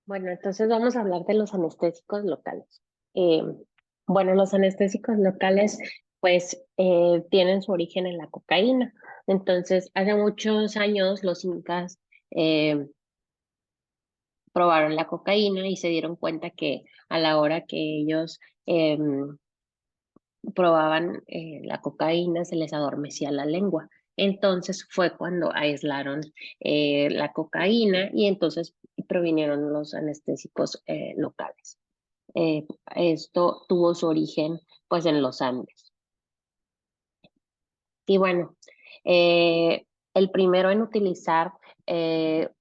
Bueno, entonces vamos a hablar de los anestésicos locales. Eh, bueno, los anestésicos locales, pues, tienen su origen en la cocaína. Entonces, hace muchos años los incas eh, probaron la cocaína y se dieron cuenta que a la hora que ellos probaban la cocaína se les adormecía la lengua. Entonces fue cuando aislaron la cocaína y entonces provinieron los anestésicos locales. Esto tuvo su origen pues en los Andes. Y bueno, eh, el primero en utilizar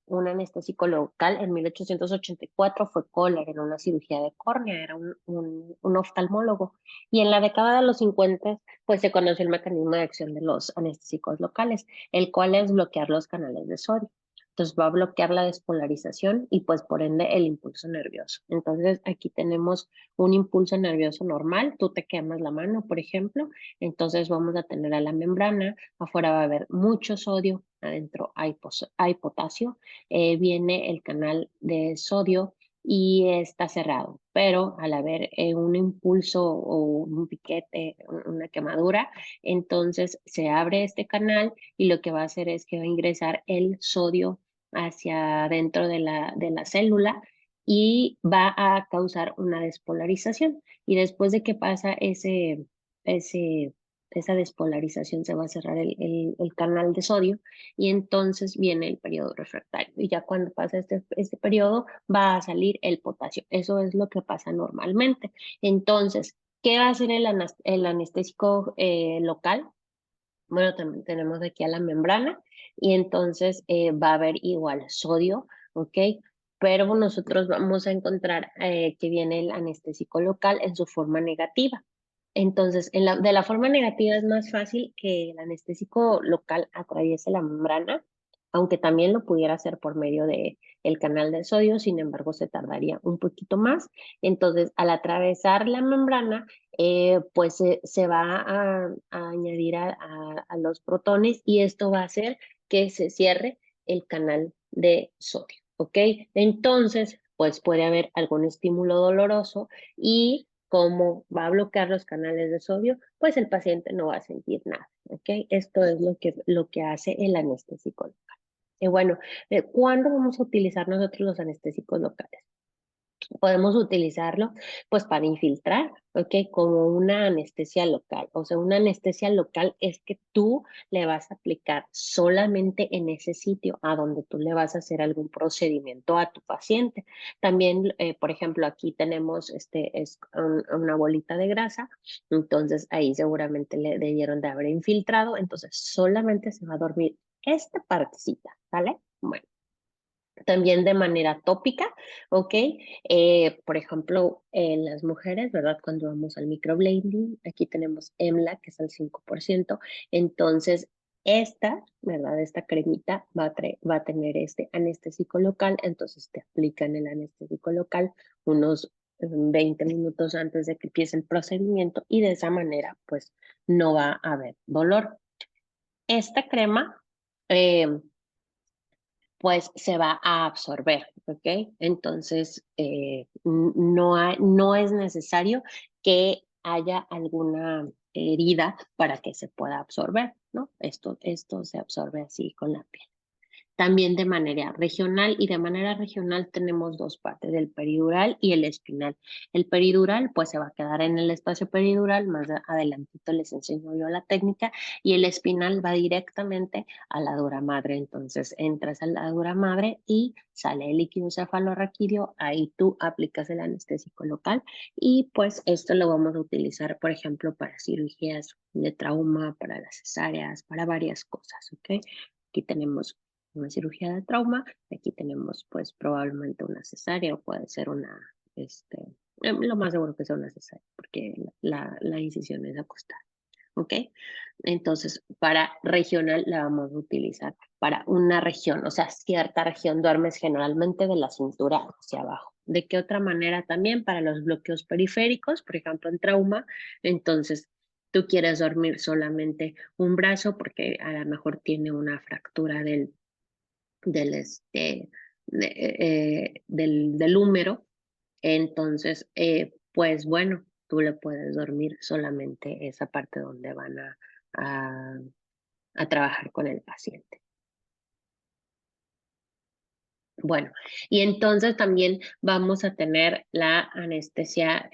un anestésico local en 1884 fue Kohler en una cirugía de córnea, era un oftalmólogo. Y en la década de los 50 pues se conoció el mecanismo de acción de los anestésicos locales, el cual es bloquear los canales de sodio. Entonces va a bloquear la despolarización y pues por ende el impulso nervioso. Entonces aquí tenemos un impulso nervioso normal, tú te quemas la mano, por ejemplo, entonces vamos a tener a la membrana, afuera va a haber mucho sodio, adentro hay potasio, viene el canal de sodio y está cerrado, pero al haber un impulso o un piquete, una quemadura, entonces se abre este canal y lo que va a hacer es que va a ingresar el sodio hacia dentro de la célula y va a causar una despolarización. Y después de que pasa ese, esa despolarización, se va a cerrar el canal de sodio y entonces viene el periodo refractario. Y ya cuando pasa este periodo va a salir el potasio. Eso es lo que pasa normalmente. Entonces, ¿qué va a hacer el anestésico local? Bueno, también tenemos aquí a la membrana y entonces va a haber igual sodio, ¿ok? Pero nosotros vamos a encontrar que viene el anestésico local en su forma negativa. Entonces, de la forma negativa es más fácil que el anestésico local atraviese la membrana, aunque también lo pudiera hacer por medio de el canal de sodio, sin embargo, se tardaría un poquito más. Entonces, al atravesar la membrana, pues se va a añadir a los protones y esto va a hacer que se cierre el canal de sodio, ¿ok? Entonces, pues puede haber algún estímulo doloroso y como va a bloquear los canales de sodio, pues el paciente no va a sentir nada, ¿ok? Esto es lo que hace el anestésico local. Y bueno, ¿cuándo vamos a utilizar nosotros los anestésicos locales? Podemos utilizarlo pues para infiltrar, ¿ok? Como una anestesia local. O sea, una anestesia local es que tú le vas a aplicar solamente en ese sitio a donde tú le vas a hacer algún procedimiento a tu paciente. También, por ejemplo, aquí tenemos una bolita de grasa, entonces ahí seguramente le debieron de haber infiltrado, entonces solamente se va a dormir esta partecita, ¿vale? Bueno. También de manera tópica, ¿ok? Por ejemplo, en las mujeres, ¿verdad? Cuando vamos al microblading, aquí tenemos EMLA, que es al 5%. Entonces, esta, ¿verdad? Esta cremita va a tener este anestésico local, entonces te aplican el anestésico local unos 20 minutos antes de que empiece el procedimiento y de esa manera, pues, no va a haber dolor. Esta crema... Eh, pues se va a absorber, ¿ok? Entonces, no es necesario que haya alguna herida para que se pueda absorber, ¿no? Esto se absorbe así con la piel. También de manera regional y de manera regional tenemos dos partes, el peridural y el espinal. El peridural pues se va a quedar en el espacio peridural, más adelantito les enseño yo la técnica y el espinal va directamente a la dura madre. Entonces entras a la dura madre y sale el líquido cefalorraquídeo, ahí tú aplicas el anestésico local y pues esto lo vamos a utilizar por ejemplo para cirugías de trauma, para las cesáreas, para varias cosas, ¿ok? Aquí tenemos una cirugía de trauma. Aquí tenemos pues probablemente una cesárea o puede ser lo más seguro que sea una cesárea porque la incisión es acostada, ¿ok? Entonces, para regional la vamos a utilizar para una región, o sea, cierta región duermes generalmente de la cintura hacia abajo. ¿De qué otra manera también? Para los bloqueos periféricos, por ejemplo, en trauma, entonces tú quieres dormir solamente un brazo porque a lo mejor tiene una fractura del del húmero. Entonces, pues bueno, tú le puedes dormir solamente esa parte donde van a, a trabajar con el paciente. Bueno, y entonces también vamos a tener la anestesia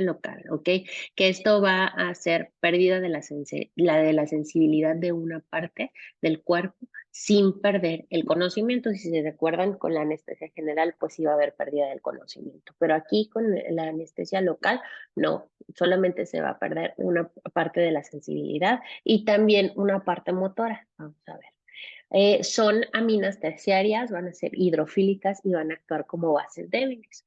local, ¿ok? Que esto va a hacer pérdida de de la sensibilidad de una parte del cuerpo sin perder el conocimiento. Si se recuerdan, con la anestesia general, pues iba a haber pérdida del conocimiento. Pero aquí con la anestesia local, no, solamente se va a perder una parte de la sensibilidad y también una parte motora. Vamos a ver. Son aminas terciarias, van a ser hidrofílicas y van a actuar como bases débiles.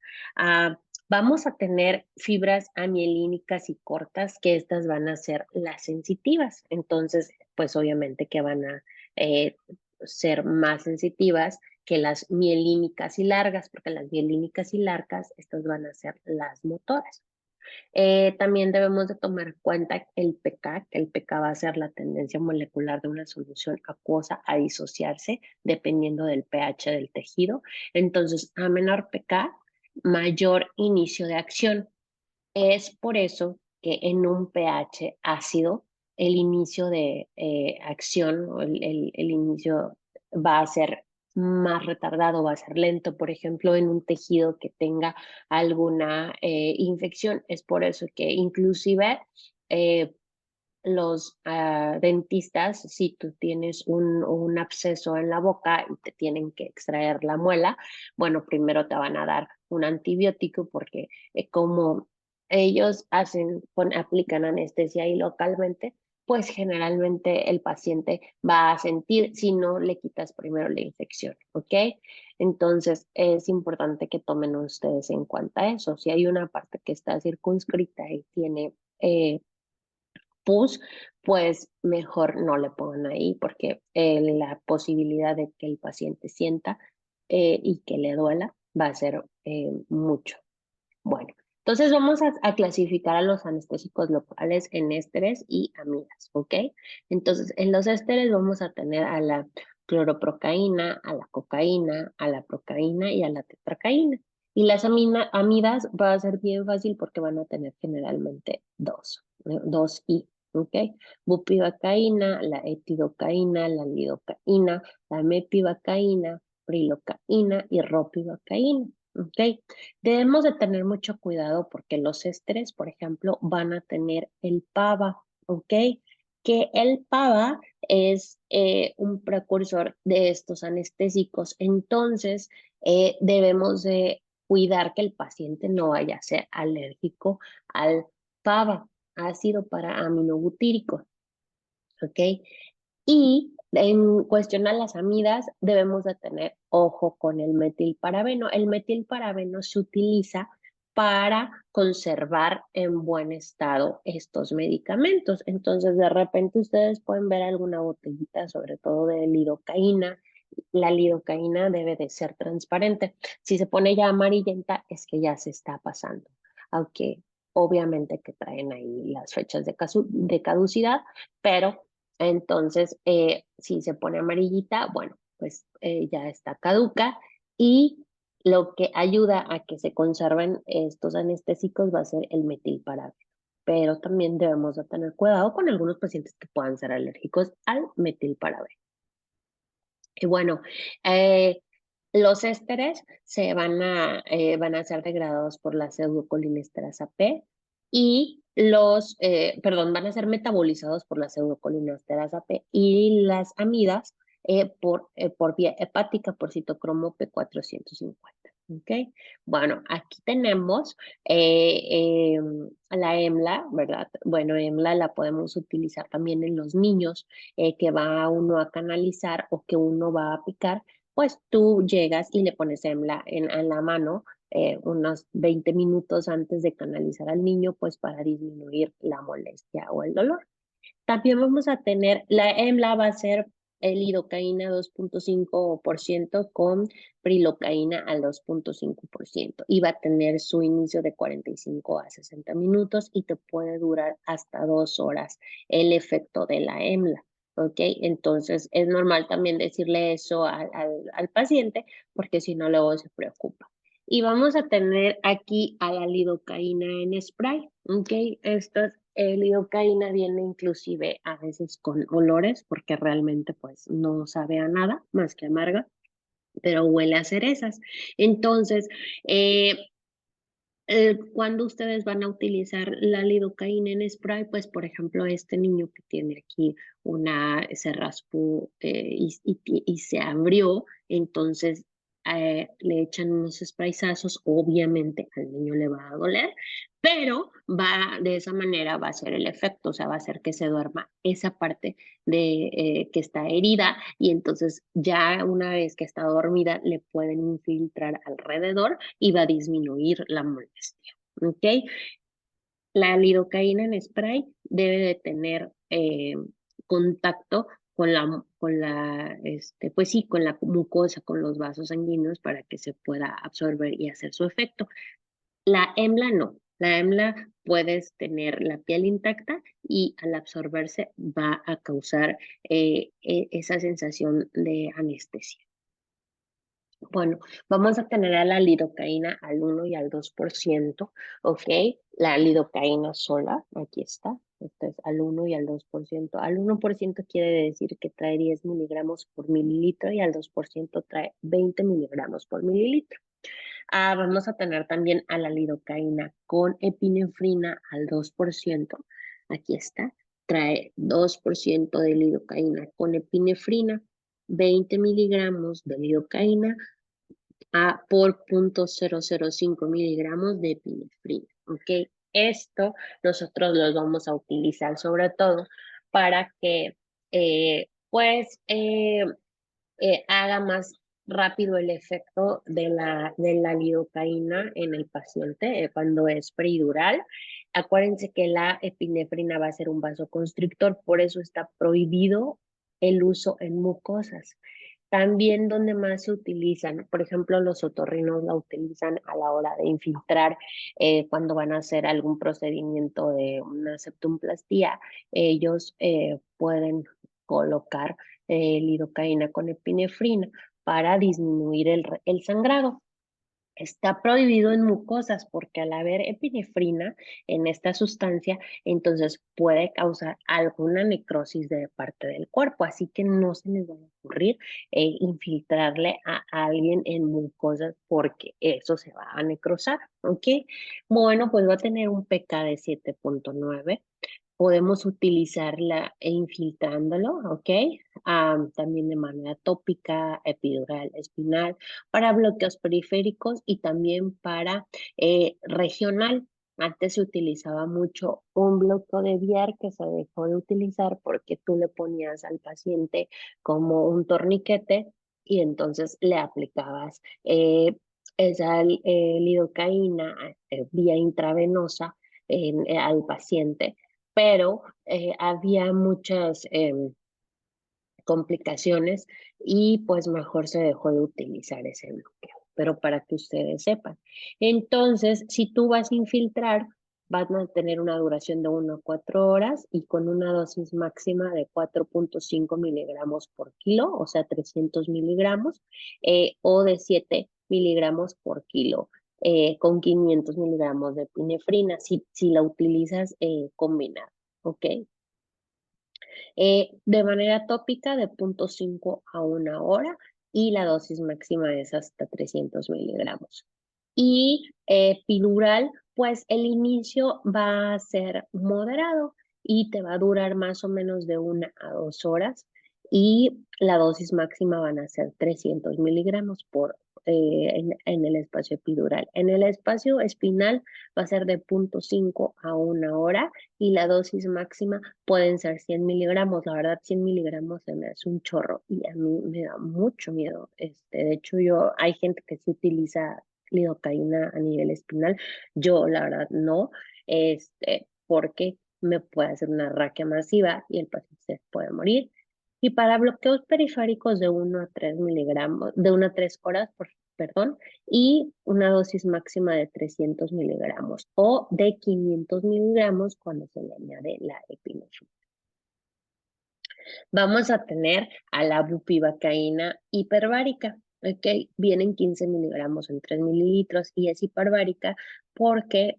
Vamos a tener fibras amielínicas y cortas, que estas van a ser las sensitivas. Entonces, pues obviamente que van a eh, ser más sensitivas que las mielínicas y largas, porque las mielínicas y largas, estas van a ser las motoras. También debemos de tomar en cuenta el pK, que el pK va a ser la tendencia molecular de una solución acuosa a disociarse dependiendo del pH del tejido. Entonces, a menor pK, mayor inicio de acción. Es por eso que en un pH ácido, el inicio de acción o el inicio va a ser más retardado, va a ser lento, por ejemplo, en un tejido que tenga alguna infección. Es por eso que inclusive eh, los dentistas, si tú tienes un absceso en la boca y te tienen que extraer la muela, bueno, primero te van a dar un antibiótico porque como ellos aplican anestesia ahí localmente, pues generalmente el paciente va a sentir si no le quitas primero la infección, ¿ok? Entonces es importante que tomen ustedes en cuenta eso. Si hay una parte que está circunscrita y tiene pus, pues mejor no le pongan ahí porque la posibilidad de que el paciente sienta y que le duela va a ser mucho. Bueno, entonces vamos a clasificar a los anestésicos locales en ésteres y amidas, ¿ok? Entonces, en los ésteres vamos a tener a la cloroprocaína, a la cocaína, a la procaína y a la tetracaína. Y las amidas va a ser bien fácil porque van a tener generalmente dos I, ¿ok? Bupivacaína, la etidocaína, la lidocaína, la mepivacaína, prilocaína y ropivacaína, ¿ok? Debemos de tener mucho cuidado porque los ésteres, por ejemplo, van a tener el PAVA, ¿ok? Que el PAVA es un precursor de estos anestésicos. Entonces, debemos de cuidar que el paciente no vaya a ser alérgico al PAVA, ácido para aminobutírico, ¿ok? Y en cuestión a las amidas, debemos de tener ojo con el metilparabeno. El metilparabeno se utiliza para conservar en buen estado estos medicamentos. Entonces, de repente ustedes pueden ver alguna botellita, sobre todo de lidocaína. La lidocaína debe de ser transparente. Si se pone ya amarillenta, es que ya se está pasando. Aunque obviamente que traen ahí las fechas de caducidad, pero entonces, si se pone amarillita, bueno, pues ya está caduca y lo que ayuda a que se conserven estos anestésicos va a ser el metilparabeno. Pero también debemos de tener cuidado con algunos pacientes que puedan ser alérgicos al metilparabeno. Y bueno, eh, los ésteres van a ser degradados por la pseudocolinesteras P y perdón, van a ser metabolizados por la pseudocolinesteras P y las amidas por vía hepática por citocromo P450. ¿Ok? Bueno, aquí tenemos la EMLA, ¿verdad? Bueno, EMLA la podemos utilizar también en los niños que va uno a canalizar o que uno va a picar, pues tú llegas y le pones en la mano unos 20 minutos antes de canalizar al niño, pues para disminuir la molestia o el dolor. También vamos a tener, la EMLA va a ser lidocaína 2.5% con prilocaína al 2.5% y va a tener su inicio de 45 a 60 minutos y te puede durar hasta 2 horas el efecto de la EMLA. ¿ok? Entonces es normal también decirle eso al paciente porque si no luego se preocupa. Y vamos a tener aquí a la lidocaína en spray, ¿ok? Esta lidocaína viene inclusive a veces con olores porque realmente pues no sabe a nada más que amarga, pero huele a cerezas. Entonces, eh, cuando ustedes van a utilizar la lidocaína en spray, pues por ejemplo, este niño que tiene aquí se raspó y se abrió, entonces le echan unos sprayzazos, obviamente al niño le va a doler, pero de esa manera va a ser el efecto, o sea, va a hacer que se duerma esa parte de que está herida y entonces ya una vez que está dormida le pueden infiltrar alrededor y va a disminuir la molestia. ¿Ok? La lidocaína en spray debe de tener contacto pues sí, con la mucosa, con los vasos sanguíneos para que se pueda absorber y hacer su efecto. La EMLA no. La EMLA puedes tener la piel intacta y al absorberse va a causar esa sensación de anestesia. Bueno, vamos a tener a la lidocaína al 1 y al 2%, ¿ok? La lidocaína sola, aquí está, esto es al 1 y al 2%. Al 1% quiere decir que trae 10 miligramos por mililitro y al 2% trae 20 miligramos por mililitro. Vamos a tener también a la lidocaína con epinefrina al 2%. Aquí está, trae 2% de lidocaína con epinefrina, 20 miligramos de lidocaína por 0.005 miligramos de epinefrina. ¿Ok? Esto nosotros los vamos a utilizar sobre todo para que pues haga más rápido el efecto de la lidocaína en el paciente cuando es peridural. Acuérdense que la epinefrina va a ser un vasoconstrictor, por eso está prohibido el uso en mucosas. También donde más se utilizan, por ejemplo, los otorrinos la utilizan a la hora de infiltrar cuando van a hacer algún procedimiento de una septumplastía, ellos pueden colocar lidocaína con epinefrina para disminuir el sangrado. Está prohibido en mucosas porque al haber epinefrina en esta sustancia, entonces puede causar alguna necrosis de parte del cuerpo, así que no se les va a ocurrir infiltrarle a alguien en mucosas porque eso se va a necrosar, ¿ok? Bueno, pues va a tener un pK de 7.9. Podemos utilizarla infiltrándolo, ¿ok? También de manera tópica, epidural, espinal, para bloqueos periféricos y también para regional. Antes se utilizaba mucho un bloqueo de Bier que se dejó de utilizar porque tú le ponías al paciente como un torniquete y entonces le aplicabas esa lidocaína vía intravenosa al paciente, pero había muchas complicaciones y pues mejor se dejó de utilizar ese bloqueo, pero para que ustedes sepan. Entonces, si tú vas a infiltrar, van a tener una duración de 1 a 4 horas y con una dosis máxima de 4.5 miligramos por kilo, o sea, 300 miligramos, o de 7 miligramos por kilo. Con 500 miligramos de epinefrina, si la utilizas combinada, ¿ok? De manera tópica de 0.5 a 1 hora y la dosis máxima es hasta 300 miligramos. Y epidural, pues el inicio va a ser moderado y te va a durar más o menos de 1 a 2 horas y la dosis máxima van a ser 300 miligramos en el espacio epidural. En el espacio espinal va a ser de 0.5 a 1 hora y la dosis máxima pueden ser 100 miligramos. La verdad, 100 miligramos se me hace un chorro y a mí me da mucho miedo. De hecho, hay gente que sí utiliza lidocaína a nivel espinal. Yo, la verdad, no, porque me puede hacer una raquia masiva y el paciente se puede morir. Y para bloqueos periféricos de 1 a 3 miligramos, de 1 a 3 horas, perdón, y una dosis máxima de 300 miligramos o de 500 miligramos cuando se le añade la epinefrina. Vamos a tener a la bupivacaína hiperbárica. ¿Ok? Vienen 15 miligramos en 3 mililitros y es hiperbárica porque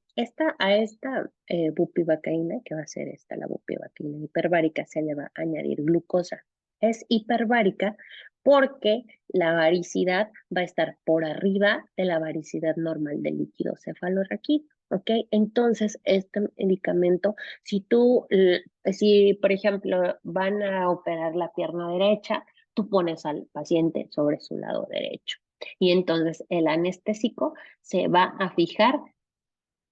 a esta bupivacaína, que va a ser esta, la bupivacaína hiperbárica, se le va a añadir glucosa. Es hiperbárica porque la varicidad va a estar por arriba de la varicidad normal del líquido cefalorraquídeo. ¿Ok? Entonces, este medicamento, si por ejemplo van a operar la pierna derecha, tú pones al paciente sobre su lado derecho. Y entonces el anestésico se va a fijar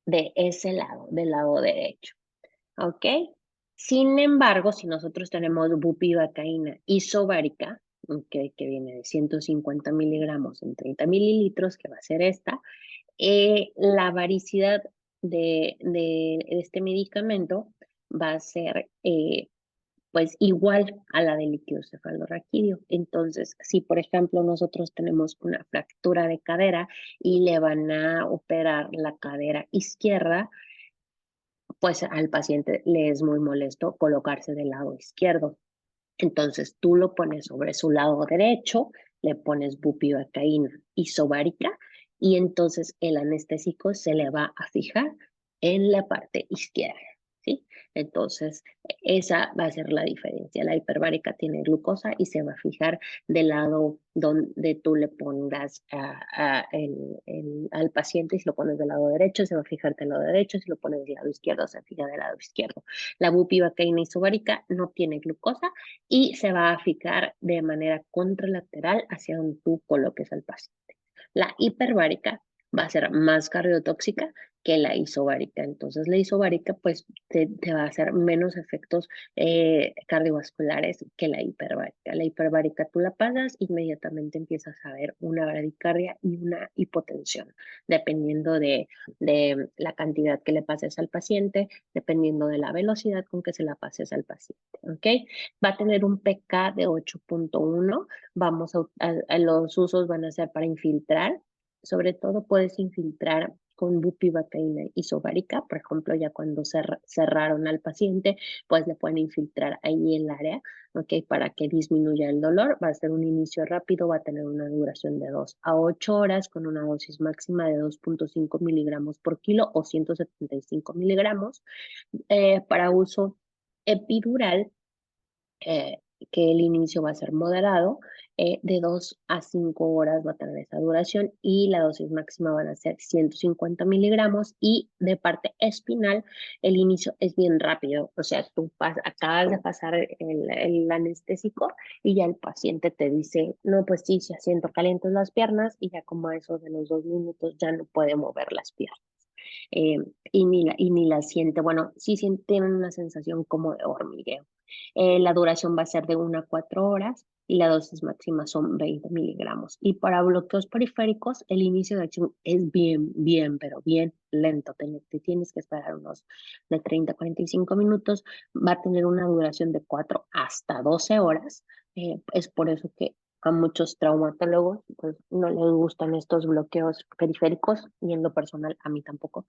de ese lado, del lado derecho. ¿Ok? Sin embargo, si nosotros tenemos bupivacaína isobárica, ¿ok? Que viene de 150 miligramos en 30 mililitros, que va a ser esta, la varicidad de este medicamento va a ser pues igual a la del líquido cefalorraquídeo. Entonces, si por ejemplo nosotros tenemos una fractura de cadera y le van a operar la cadera izquierda, pues al paciente le es muy molesto colocarse del lado izquierdo. Entonces tú lo pones sobre su lado derecho, le pones bupivacaína isobárica y entonces el anestésico se le va a fijar en la parte izquierda, ¿sí? Entonces esa va a ser la diferencia. La hiperbárica tiene glucosa y se va a fijar del lado donde tú le pongas al paciente. Y si lo pones del lado derecho, se va a fijar del lado derecho. Si lo pones del lado izquierdo, se fija del lado izquierdo. La bupivacaína isobárica no tiene glucosa y se va a fijar de manera contralateral hacia donde tú coloques al paciente. La hiperbárica va a ser más cardiotóxica que la isobárica. Entonces, la isobárica, pues, te va a hacer menos efectos cardiovasculares que la hiperbárica. La hiperbárica tú la pasas, inmediatamente empiezas a ver una bradicardia y una hipotensión, dependiendo de la cantidad que le pases al paciente, dependiendo de la velocidad con que se la pases al paciente. ¿Ok? Va a tener un pK de 8.1. Los usos van a ser para infiltrar. Sobre todo puedes infiltrar con bupivacaína isobárica, por ejemplo, ya cuando cerraron al paciente, pues le pueden infiltrar ahí el área, ¿ok? Para que disminuya el dolor. Va a ser un inicio rápido, va a tener una duración de 2 a 8 horas con una dosis máxima de 2.5 miligramos por kilo o 175 miligramos para uso epidural, eh, que el inicio va a ser moderado, de 2 a 5 horas va a tener esa duración y la dosis máxima van a ser 150 miligramos y de parte espinal el inicio es bien rápido, o sea, acabas de pasar el anestésico y ya el paciente te dice, no, pues sí, ya siento calientes las piernas y ya como a eso de los 2 minutos ya no puede mover las piernas. eh, y ni la siente. Bueno, sí tienen una sensación como de hormigueo. La duración va a ser de 1 a 4 horas y la dosis máxima son 20 miligramos. Y para bloqueos periféricos, el inicio de acción es bien, bien, pero bien lento. Te tienes que esperar unos de 30 a 45 minutos. Va a tener una duración de 4 hasta 12 horas. Es por eso que a muchos traumatólogos pues, no les gustan estos bloqueos periféricos y en lo personal a mí tampoco,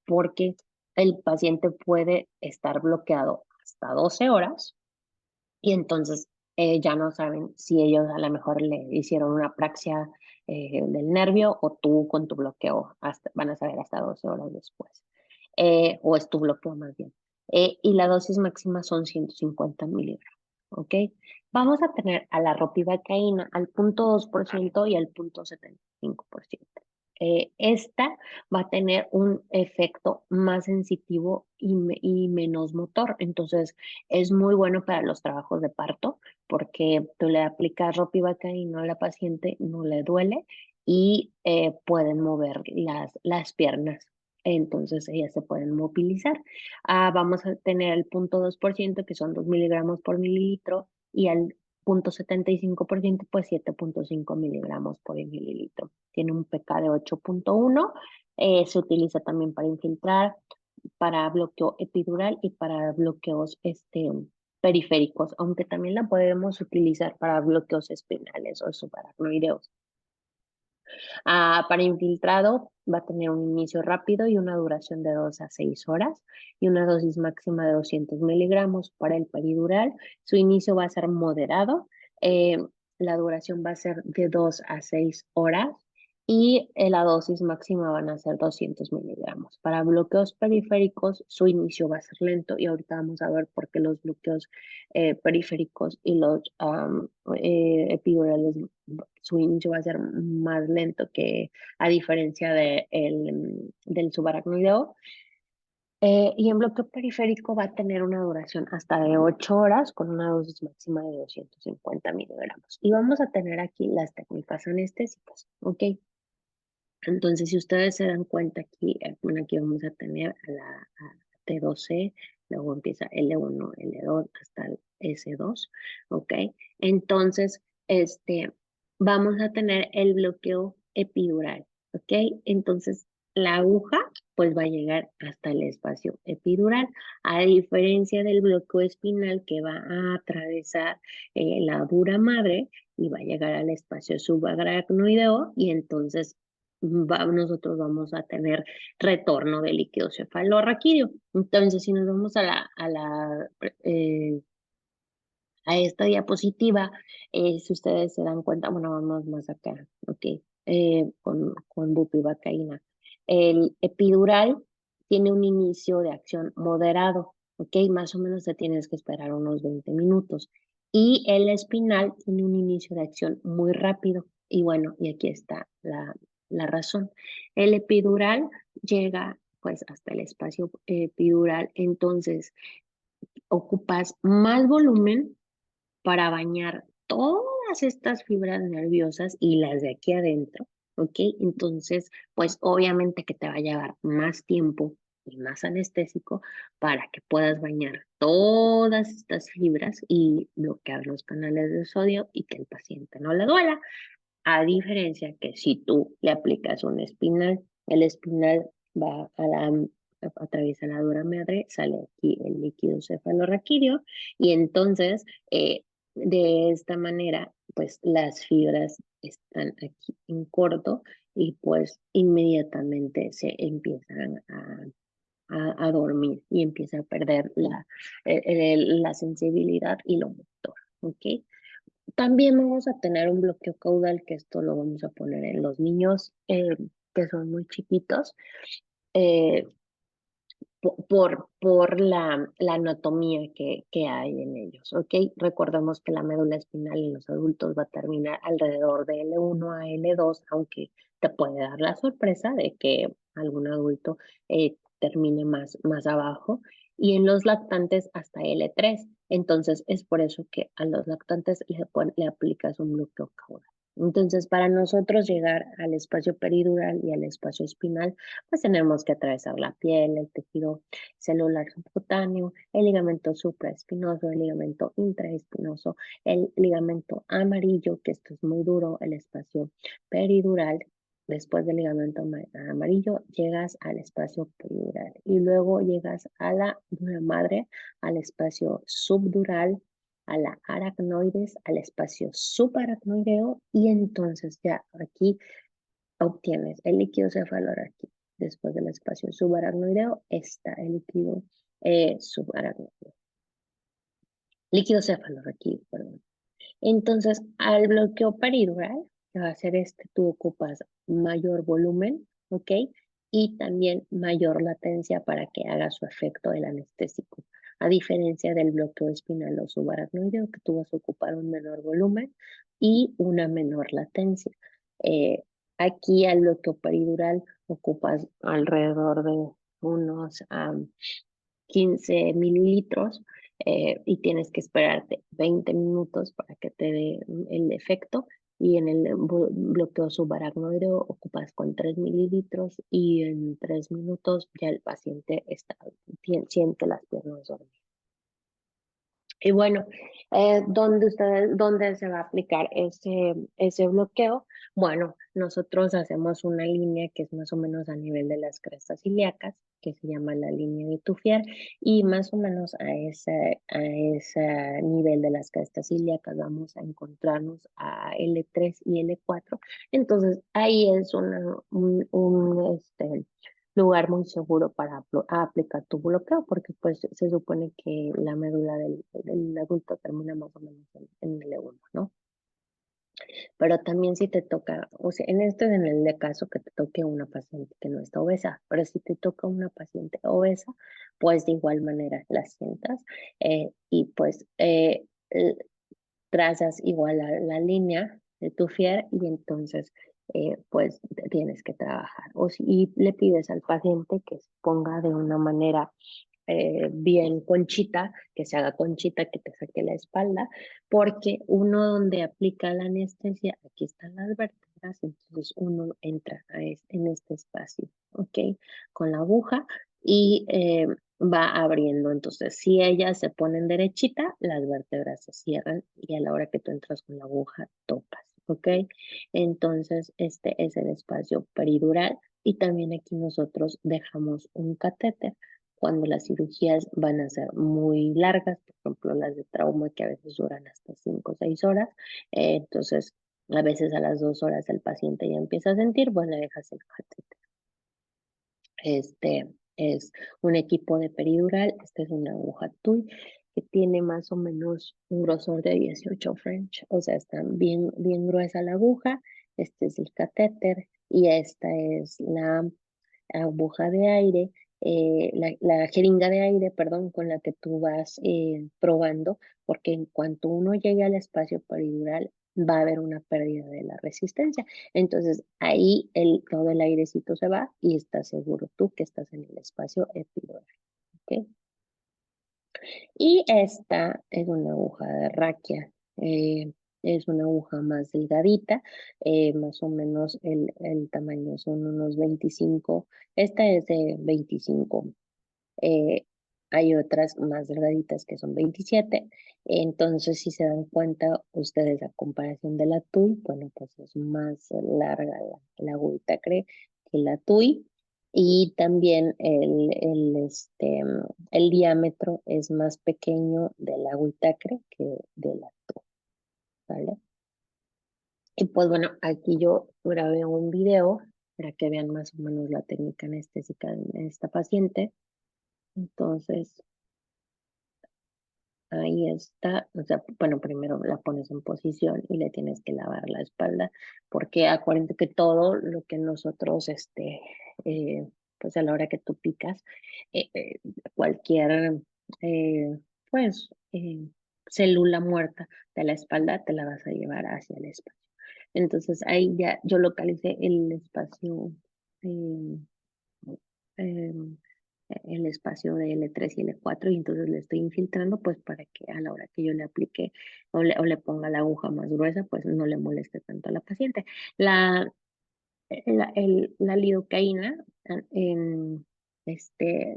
porque el paciente puede estar bloqueado hasta 12 horas y entonces ya no saben si ellos a lo mejor le hicieron una praxia del nervio o tú con tu bloqueo van a saber hasta 12 horas después, o es tu bloqueo más bien. Y la dosis máxima son 150 miligramos, ¿ok? Vamos a tener a la ropivacaína al 0.2% y al 0.75%. Esta va a tener un efecto más sensitivo y menos motor. Entonces, es muy bueno para los trabajos de parto porque tú le aplicas ropivacaína a la paciente, no le duele y pueden mover las piernas. Entonces, ellas se pueden movilizar. Vamos a tener el 0.2% que son 2 miligramos por mililitro, y al 0.75%, pues 7.5 miligramos por mililitro. Tiene un pK de 8.1. Se utiliza también para infiltrar, para bloqueo epidural y para bloqueos periféricos, aunque también la podemos utilizar para bloqueos espinales o subaracnoideos. Para infiltrado va a tener un inicio rápido y una duración de 2 a 6 horas y una dosis máxima de 200 miligramos. Para el peridural, su inicio va a ser moderado, eh, la duración va a ser de 2 a 6 horas y la dosis máxima van a ser 200 miligramos. Para bloqueos periféricos, su inicio va a ser lento y ahorita vamos a ver por qué los bloqueos periféricos y los epidurales, su inicio va a ser más lento que a diferencia del subaracnoideo. Y en bloqueo periférico va a tener una duración hasta de 8 horas con una dosis máxima de 250 miligramos. Y vamos a tener aquí las técnicas anestésicas, ¿ok? Entonces, si ustedes se dan cuenta aquí, bueno, aquí vamos a tener a T12, luego empieza L1, L2 hasta el S2, ¿ok? Entonces, vamos a tener el bloqueo epidural, ¿ok? Entonces, la aguja pues va a llegar hasta el espacio epidural, a diferencia del bloqueo espinal que va a atravesar la dura madre y va a llegar al espacio subaracnoideo y entonces nosotros vamos a tener retorno de líquido cefalorraquídeo. Entonces, si nos vamos eh, a esta diapositiva, si ustedes se dan cuenta, bueno, vamos más acá, ok, con bupivacaína. El epidural tiene un inicio de acción moderado, ok, más o menos te tienes que esperar unos 20 minutos. Y el espinal tiene un inicio de acción muy rápido. Y bueno, y aquí está la razón. El epidural llega pues hasta el espacio epidural, entonces ocupas más volumen para bañar todas estas fibras nerviosas y las de aquí adentro, ¿ok? Entonces, pues obviamente que te va a llevar más tiempo y más anestésico para que puedas bañar todas estas fibras y bloquear los canales de sodio y que el paciente no le duela. A diferencia que si tú le aplicas un espinal, el espinal va atraviesa la dura madre, sale aquí el líquido cefalorraquídeo y entonces de esta manera pues las fibras están aquí en corto y pues inmediatamente se empiezan a dormir y empieza a perder la sensibilidad y lo motor, ¿ok? También vamos a tener un bloqueo caudal, que esto lo vamos a poner en los niños que son muy chiquitos, eh, por la anatomía que hay en ellos, ¿ok? Recordemos que la médula espinal en los adultos va a terminar alrededor de L1 a L2, aunque te puede dar la sorpresa de que algún adulto termine más abajo, y en los lactantes hasta L3. Entonces, es por eso que a los lactantes le aplicas un bloqueo caudal. Entonces, para nosotros llegar al espacio peridural y al espacio espinal, pues tenemos que atravesar la piel, el tejido celular subcutáneo, el ligamento supraespinoso, el ligamento intraespinoso, el ligamento amarillo, que esto es muy duro, el espacio peridural. Después del ligamento amarillo llegas al espacio peridural y luego llegas a la dura madre, al espacio subdural, a la aracnoides, al espacio subaracnoideo y entonces ya aquí obtienes el líquido cefalorraquídeo. Después del espacio subaracnoideo está el líquido subaracnoideo. Líquido cefalorraquídeo, perdón. Entonces, al bloqueo peridural, que va a ser tú ocupas mayor volumen, ¿ok? Y también mayor latencia para que haga su efecto el anestésico. A diferencia del bloqueo espinal o subaracnoideo, que tú vas a ocupar un menor volumen y una menor latencia. Eh, Aquí al bloqueo peridural ocupas alrededor de unos 15 mililitros y tienes que esperarte 20 minutos para que te dé el efecto. Y en el bloqueo subaracnoideo ocupas con 3 mililitros y en 3 minutos ya el paciente siente las piernas dormidas. Y bueno, ¿dónde se va a aplicar ese bloqueo? Bueno, nosotros hacemos una línea que es más o menos a nivel de las crestas ilíacas, que se llama la línea de Tufiar, y más o menos a ese nivel de las crestas ilíacas vamos a encontrarnos a L3 y L4. Entonces, ahí es lugar muy seguro para aplicar tu bloqueo, porque pues se supone que la médula del adulto termina más o menos en el L1, ¿no? Pero también si te toca, o sea, en esto es en el caso que te toque una paciente que no está obesa, pero si te toca una paciente obesa, pues de igual manera la sientas y pues trazas igual la línea de tu FIER y entonces pues tienes que trabajar. Y le pides al paciente que se ponga de una manera bien conchita, que se haga conchita, que te saque la espalda, porque uno donde aplica la anestesia, aquí están las vértebras, entonces uno entra en este espacio, ¿ok? Con la aguja y va abriendo. Entonces, si ellas se ponen derechita, las vértebras se cierran y a la hora que tú entras con la aguja, tocas, ¿ok? Entonces, este es el espacio peridural y también aquí nosotros dejamos un catéter cuando las cirugías van a ser muy largas, por ejemplo, las de trauma que a veces duran hasta 5 o 6 horas, entonces a veces a las 2 horas el paciente ya empieza a sentir, pues le dejas el catéter. Este es un equipo de peridural, esta es una aguja TUI que tiene más o menos un grosor de 18 French, o sea, está bien, bien gruesa la aguja, este es el catéter y esta es la aguja de aire, la jeringa de aire, perdón, con la que tú vas probando, porque en cuanto uno llegue al espacio peridural, va a haber una pérdida de la resistencia. Entonces ahí todo el airecito se va y estás seguro tú que estás en el espacio epidural. ¿Ok? Y esta es una aguja de raquia. Es una aguja más delgadita, más o menos el tamaño son unos 25. Esta es de 25. eh, Hay otras más delgaditas que son 27. Entonces, si se dan cuenta ustedes a comparación de la TUI, bueno, pues es más larga la agüita que la TUI. Y también el diámetro es más pequeño de la agüitacre que de la TUI, ¿vale? Y pues bueno, aquí yo grabé un video para que vean más o menos la técnica anestésica en esta paciente. Entonces, ahí está, o sea, bueno, primero la pones en posición y le tienes que lavar la espalda, porque acuérdate que todo lo que nosotros, eh, pues a la hora que tú picas, eh, eh, cualquier, eh, pues, célula muerta de la espalda te la vas a llevar hacia el espacio. Entonces ahí ya yo localicé el espacio eh, em, el espacio de L3 y L4 y entonces le estoy infiltrando pues para que a la hora que yo le aplique o le ponga la aguja más gruesa pues no le moleste tanto a la paciente. La, la lidocaína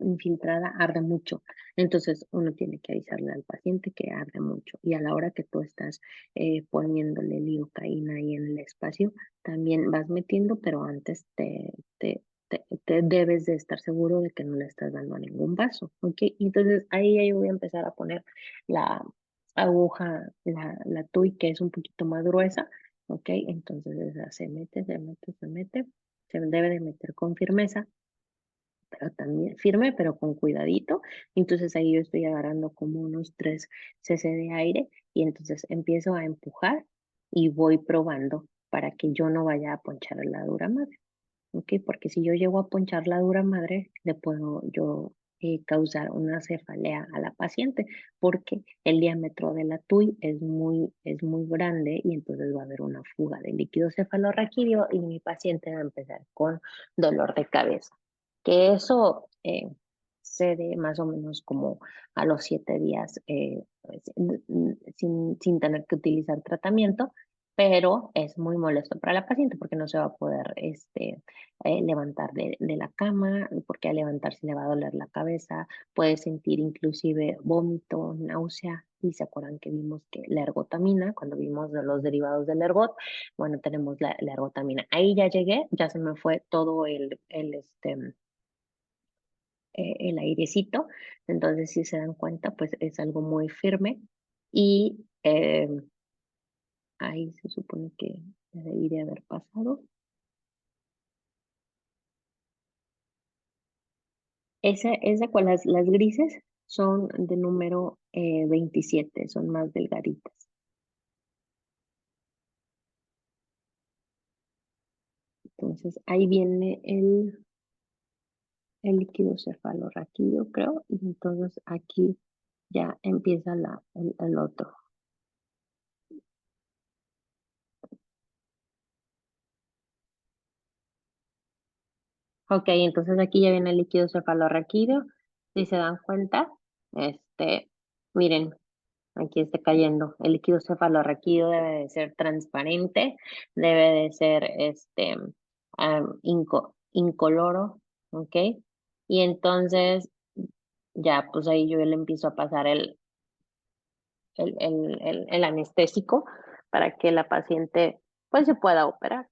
infiltrada arde mucho, entonces uno tiene que avisarle al paciente que arde mucho y a la hora que tú estás poniéndole lidocaína ahí en el espacio, también vas metiendo, pero antes te debes de estar seguro de que no le estás dando a ningún vaso, ¿ok? Entonces ahí ya yo voy a empezar a poner la aguja, la TUI, que es un poquito más gruesa. ¿Ok? Entonces esa se mete, se mete, se mete, se debe de meter con firmeza, pero también firme, pero con cuidadito. Entonces ahí yo estoy agarrando como unos 3 cc de aire y entonces empiezo a empujar y voy probando para que yo no vaya a ponchar la dura madre. ¿Ok? Porque si yo llego a ponchar la dura madre, le puedo yo causar una cefalea a la paciente, porque el diámetro de la TUI es muy grande y entonces va a haber una fuga de líquido cefalorraquídeo y mi paciente va a empezar con dolor de cabeza. Que eso cede más o menos como a los 7 días pues, sin tener que utilizar tratamiento, pero es muy molesto para la paciente porque no se va a poder levantar de la cama, porque al levantarse le va a doler la cabeza, puede sentir inclusive vómito, náusea, y se acuerdan que vimos que la ergotamina, cuando vimos de los derivados del ergot, bueno, tenemos la ergotamina. Ahí ya llegué, ya se me fue todo el airecito, entonces si se dan cuenta, pues es algo muy firme y ahí se supone que debería haber pasado. Esa con las grises son de número 27, son más delgaditas. Entonces ahí viene el líquido cefalorraquídeo, creo, y entonces aquí ya empieza el otro. Ok, entonces aquí ya viene el líquido cefalorraquídeo. Si se dan cuenta, miren, aquí está cayendo. El líquido cefalorraquídeo debe de ser transparente, debe de ser incoloro, ¿ok? Y entonces ya, pues ahí yo le empiezo a pasar el anestésico para que la paciente pues se pueda operar.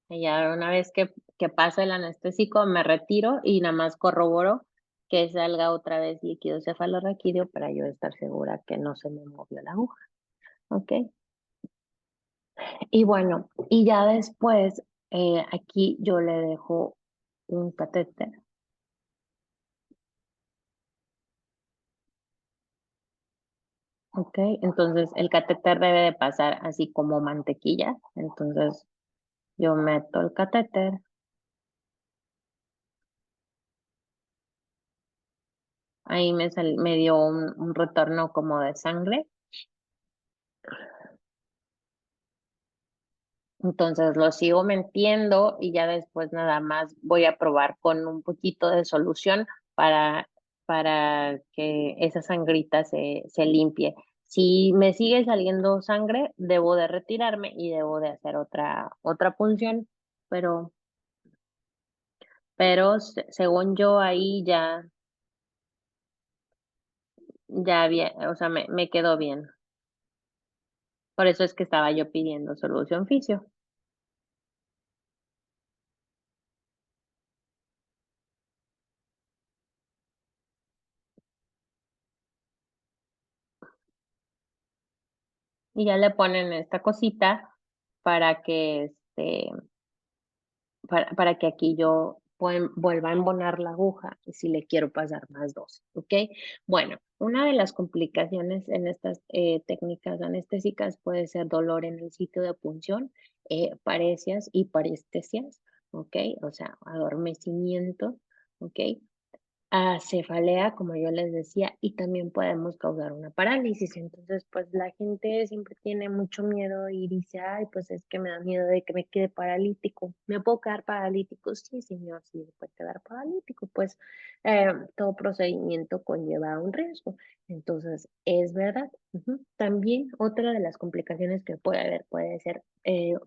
Y ya una vez que pasa el anestésico, me retiro y nada más corroboro que salga otra vez líquido cefalorraquídeo para yo estar segura que no se me movió la aguja. ¿Ok? Y bueno, y ya después, aquí yo le dejo un catéter. ¿Ok? Entonces el catéter debe de pasar así como mantequilla. Entonces yo meto el catéter. Ahí me dio un retorno como de sangre. Entonces lo sigo metiendo y ya después nada más voy a probar con un poquito de solución para, para que esa sangrita se limpie. Si me sigue saliendo sangre, debo de retirarme y debo de hacer otra punción, pero, pero según yo ahí ya bien, o sea, me quedó bien. Por eso es que estaba yo pidiendo solución fisio. Y ya le ponen esta cosita para que para que aquí yo vuelva a embonar la aguja y si le quiero pasar más dos, ¿ok? Bueno, una de las complicaciones en estas técnicas anestésicas puede ser dolor en el sitio de punción, parecias y parestesias, ¿ok? O sea, adormecimiento, ¿ok? A cefalea, como yo les decía, y también podemos causar una parálisis. Entonces, pues la gente siempre tiene mucho miedo y dice, ay, pues es que me da miedo de que me quede paralítico. ¿Me puedo quedar paralítico? Sí, señor, sí, se puede quedar paralítico. Pues todo procedimiento conlleva un riesgo. Entonces, es verdad. Ujú. También otra de las complicaciones que puede haber puede ser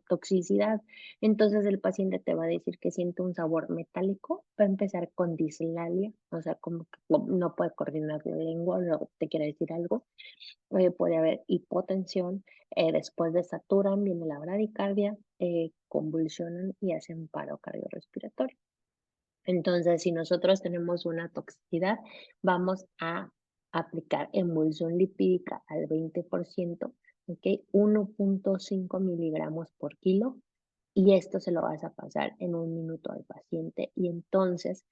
toxicidad. Entonces el paciente te va a decir que siente un sabor metálico, va a empezar con dislalia, o sea, como que no puede coordinar la lengua, no te quiere decir algo. Puede haber hipotensión, después de saturan, viene la bradicardia, convulsionan y hacen paro cardiorrespiratorio. Entonces, si nosotros tenemos una toxicidad, vamos a aplicar emulsión lipídica al 20%, ¿ok? 1.5 miligramos por kilo y esto se lo vas a pasar en un minuto al paciente y entonces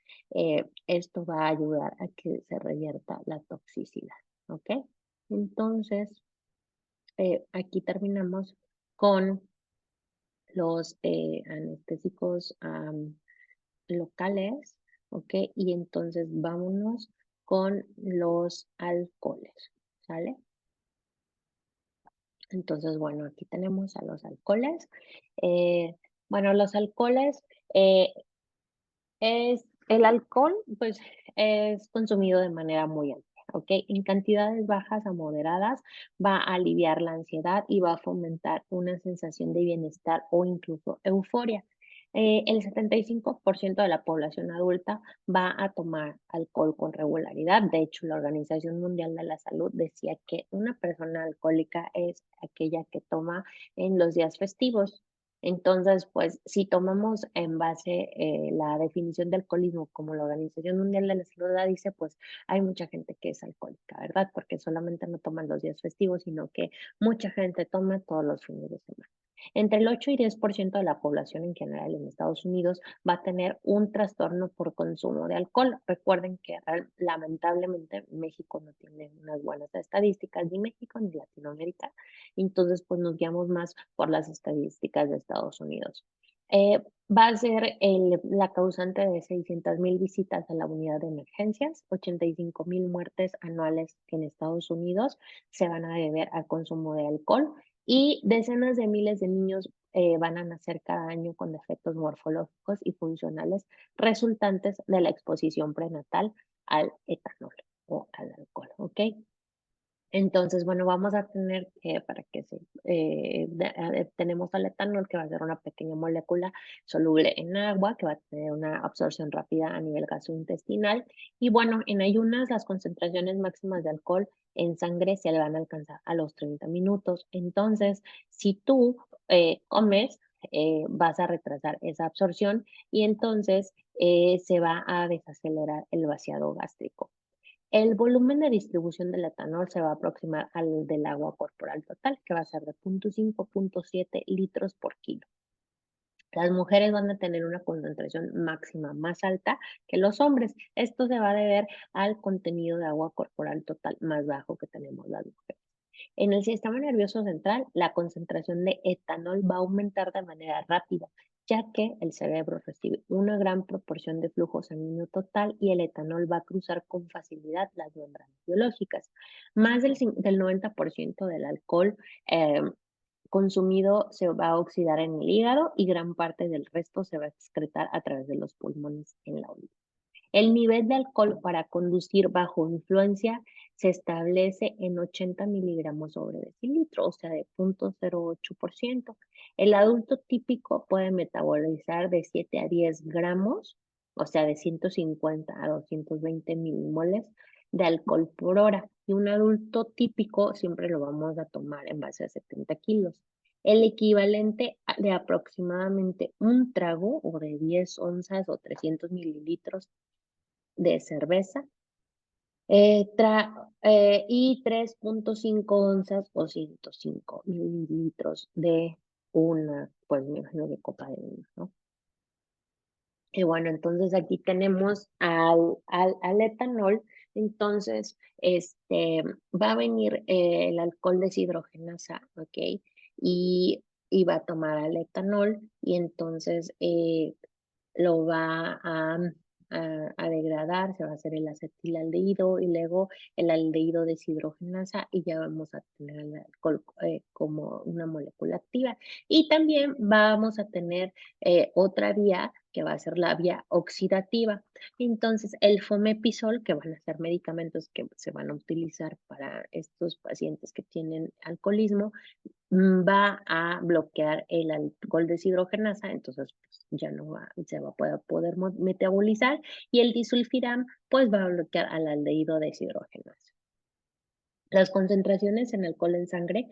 esto va a ayudar a que se revierta la toxicidad, ¿ok? Entonces, aquí terminamos con los anestésicos locales, ¿ok? Y entonces vámonos con los alcoholes, ¿sale? Entonces, bueno, aquí tenemos a los alcoholes. Bueno, los alcoholes eh, El alcohol, pues, es consumido de manera muy alta, ¿ok? En cantidades bajas a moderadas va a aliviar la ansiedad y va a fomentar una sensación de bienestar o incluso euforia. El 75% de la población adulta va a tomar alcohol con regularidad. De hecho, la Organización Mundial de la Salud decía que una persona alcohólica es aquella que toma en los días festivos. Entonces, pues, si tomamos en base, la definición de alcoholismo como la Organización Mundial de la Salud la dice, pues, hay mucha gente que es alcohólica, ¿verdad? Porque solamente no toman los días festivos, sino que mucha gente toma todos los fines de semana. Entre el 8 y 10% de la población en general en Estados Unidos va a tener un trastorno por consumo de alcohol. Recuerden que lamentablemente México no tiene unas buenas estadísticas, ni México ni Latinoamérica, entonces, pues nos guiamos más por las estadísticas de Estados Unidos. Va a ser la causante de 600,000 visitas a la unidad de emergencias, 85,000 muertes anuales en Estados Unidos se van a deber al consumo de alcohol y decenas de miles de niños van a nacer cada año con defectos morfológicos y funcionales resultantes de la exposición prenatal al etanol o al alcohol, ¿ok? Entonces, bueno, vamos a tener que, para que se, tenemos al etanol, que va a ser una pequeña molécula soluble en agua, que va a tener una absorción rápida a nivel gastrointestinal. Y bueno, en ayunas, las concentraciones máximas de alcohol en sangre se le van a alcanzar a los 30 minutos. Entonces, si tú comes, vas a retrasar esa absorción y entonces se va a desacelerar el vaciado gástrico. El volumen de distribución del etanol se va a aproximar al del agua corporal total, que va a ser de 0,5 0,7 litros por kilo. Las mujeres van a tener una concentración máxima más alta que los hombres. Esto se va a deber al contenido de agua corporal total más bajo que tenemos las mujeres. En el sistema nervioso central, la concentración de etanol va a aumentar de manera rápida, ya que el cerebro recibe una gran proporción de flujo sanguíneo total y el etanol va a cruzar con facilidad las membranas biológicas. Más del 90% del alcohol eh, consumido se va a oxidar en el hígado y gran parte del resto se va a excretar a través de los pulmones en la orina. El nivel de alcohol para conducir bajo influencia se establece en 80 miligramos sobre decilitro, o sea, de 0,08%. El adulto típico puede metabolizar de 7 a 10 gramos, o sea, de 150 a 220 milimoles de alcohol por hora. Y un adulto típico siempre lo vamos a tomar en base a 70 kilos. El equivalente de aproximadamente un trago o de 10 onzas o 300 mililitros de cerveza y 3,5 onzas o 105 mililitros de una, pues me imagino de copa de vino, ¿no? Y bueno, entonces aquí tenemos al etanol, entonces va a venir el alcohol deshidrogenasa, ¿ok? Y va a tomar al etanol y entonces lo va a degradar, se va a hacer el acetilaldehído y luego el aldehído deshidrogenasa y ya vamos a tener el alcohol como una molécula activa. Y también vamos a tener otra vía que va a ser la vía oxidativa. Entonces, el fomepisol, que van a ser medicamentos que se van a utilizar para estos pacientes que tienen alcoholismo, va a bloquear el alcohol deshidrogenasa, entonces pues, ya no va, se va a poder metabolizar y el disulfiram pues va a bloquear al aldehído deshidrogenasa. Las concentraciones en alcohol en sangre,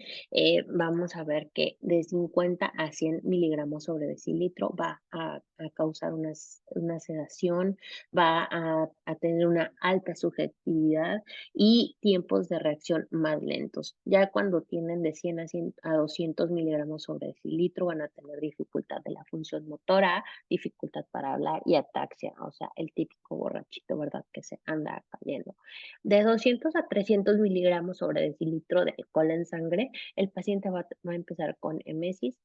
vamos a ver que de 50 a 100 miligramos sobre decilitro va a causar una sedación, va a tener una alta subjetividad y tiempos de reacción más lentos. Ya cuando tienen de 100 a 200 miligramos sobre decilitro van a tener dificultad de la función motora, dificultad para hablar y ataxia, o sea, el típico borrachito, ¿verdad? Que se anda cayendo. De 200 a 300 miligramos sobre decilitro de alcohol en sangre, el paciente va a empezar con emesis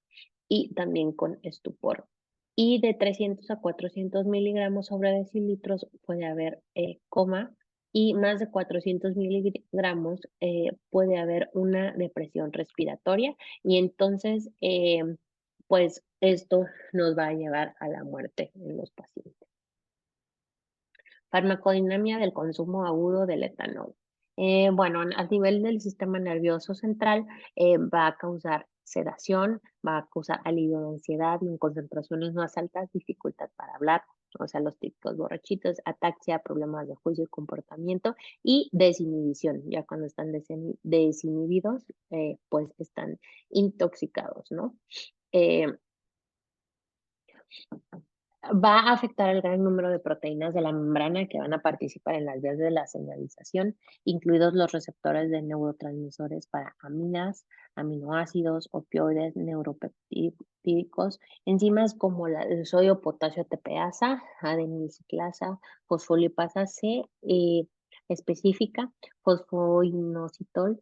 y también con estupor. Y de 300 a 400 miligramos sobre decilitros puede haber coma y más de 400 miligramos puede haber una depresión respiratoria y entonces pues esto nos va a llevar a la muerte en los pacientes. Farmacodinámica del consumo agudo del etanol. Bueno, a nivel del sistema nervioso central, va a causar sedación, va a causar alivio de ansiedad y en concentraciones más altas dificultad para hablar, o sea, los típicos borrachitos, ataxia, problemas de juicio y comportamiento y desinhibición. Ya cuando están desinhibidos, pues están intoxicados, ¿no? Eh, Va a afectar el gran número de proteínas de la membrana que van a participar en las vías de la señalización, incluidos los receptores de neurotransmisores para aminas, aminoácidos, opioides, neuropeptídicos, enzimas como el sodio potasio ATPasa, adenisciclasa, fosfolipasa C específica, fosfoinositol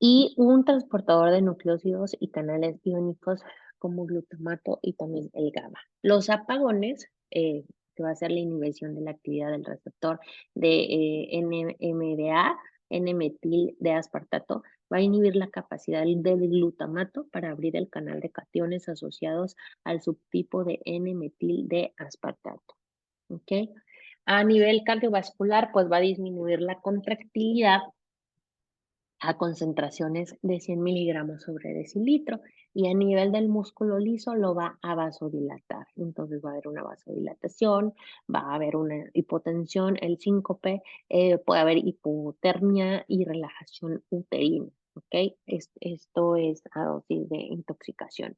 y un transportador de nucleósidos y canales iónicos como glutamato y también el GABA. Los apagones, que va a ser la inhibición de la actividad del receptor de NMDA, N-metil de aspartato, va a inhibir la capacidad del glutamato para abrir el canal de cationes asociados al subtipo de N-metil de aspartato. ¿Ok? A nivel cardiovascular, pues va a disminuir la contractilidad a concentraciones de 100 miligramos sobre decilitro y a nivel del músculo liso lo va a vasodilatar. Entonces va a haber una vasodilatación, va a haber una hipotensión, el síncope, puede haber hipotermia y relajación uterina. ¿Ok? Esto es a dosis de intoxicación.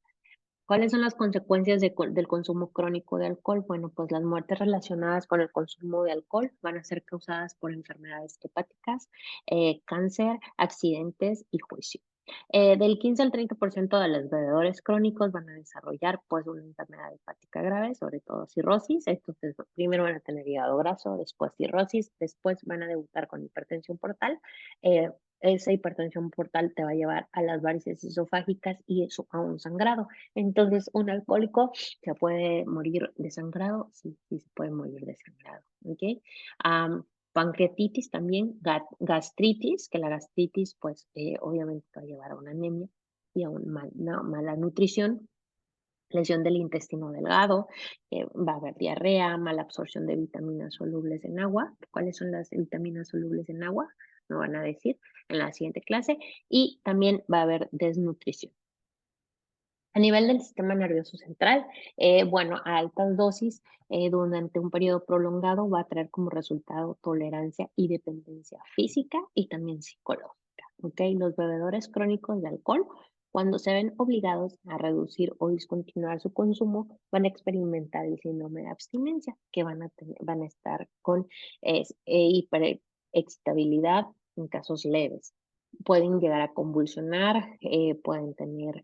¿Cuáles son las consecuencias del consumo crónico de alcohol? Bueno, pues las muertes relacionadas con el consumo de alcohol van a ser causadas por enfermedades hepáticas, cáncer, accidentes y juicio. Del 15 al 30% de los bebedores crónicos van a desarrollar pues una enfermedad hepática grave, sobre todo cirrosis. Entonces, primero van a tener hígado graso, después cirrosis, después van a debutar con hipertensión portal. Esa hipertensión portal te va a llevar a las varices esofágicas y eso a un sangrado. Entonces, un alcohólico se puede morir desangrado, sí, sí se puede morir desangrado, ¿ok? Pancreatitis también, gastritis, que la gastritis, pues, obviamente va a llevar a una anemia y a una mala nutrición, lesión del intestino delgado, va a haber diarrea, mala absorción de vitaminas solubles en agua. ¿Cuáles son las vitaminas solubles en agua? Me van a decir en la siguiente clase. Y también va a haber desnutrición. A nivel del sistema nervioso central, bueno, a altas dosis durante un periodo prolongado va a traer como resultado tolerancia y dependencia física y también psicológica. ¿Ok? Los bebedores crónicos de alcohol, cuando se ven obligados a reducir o discontinuar su consumo, van a experimentar el síndrome de abstinencia, que van a estar con hiperexcitabilidad en casos leves, pueden llegar a convulsionar, pueden tener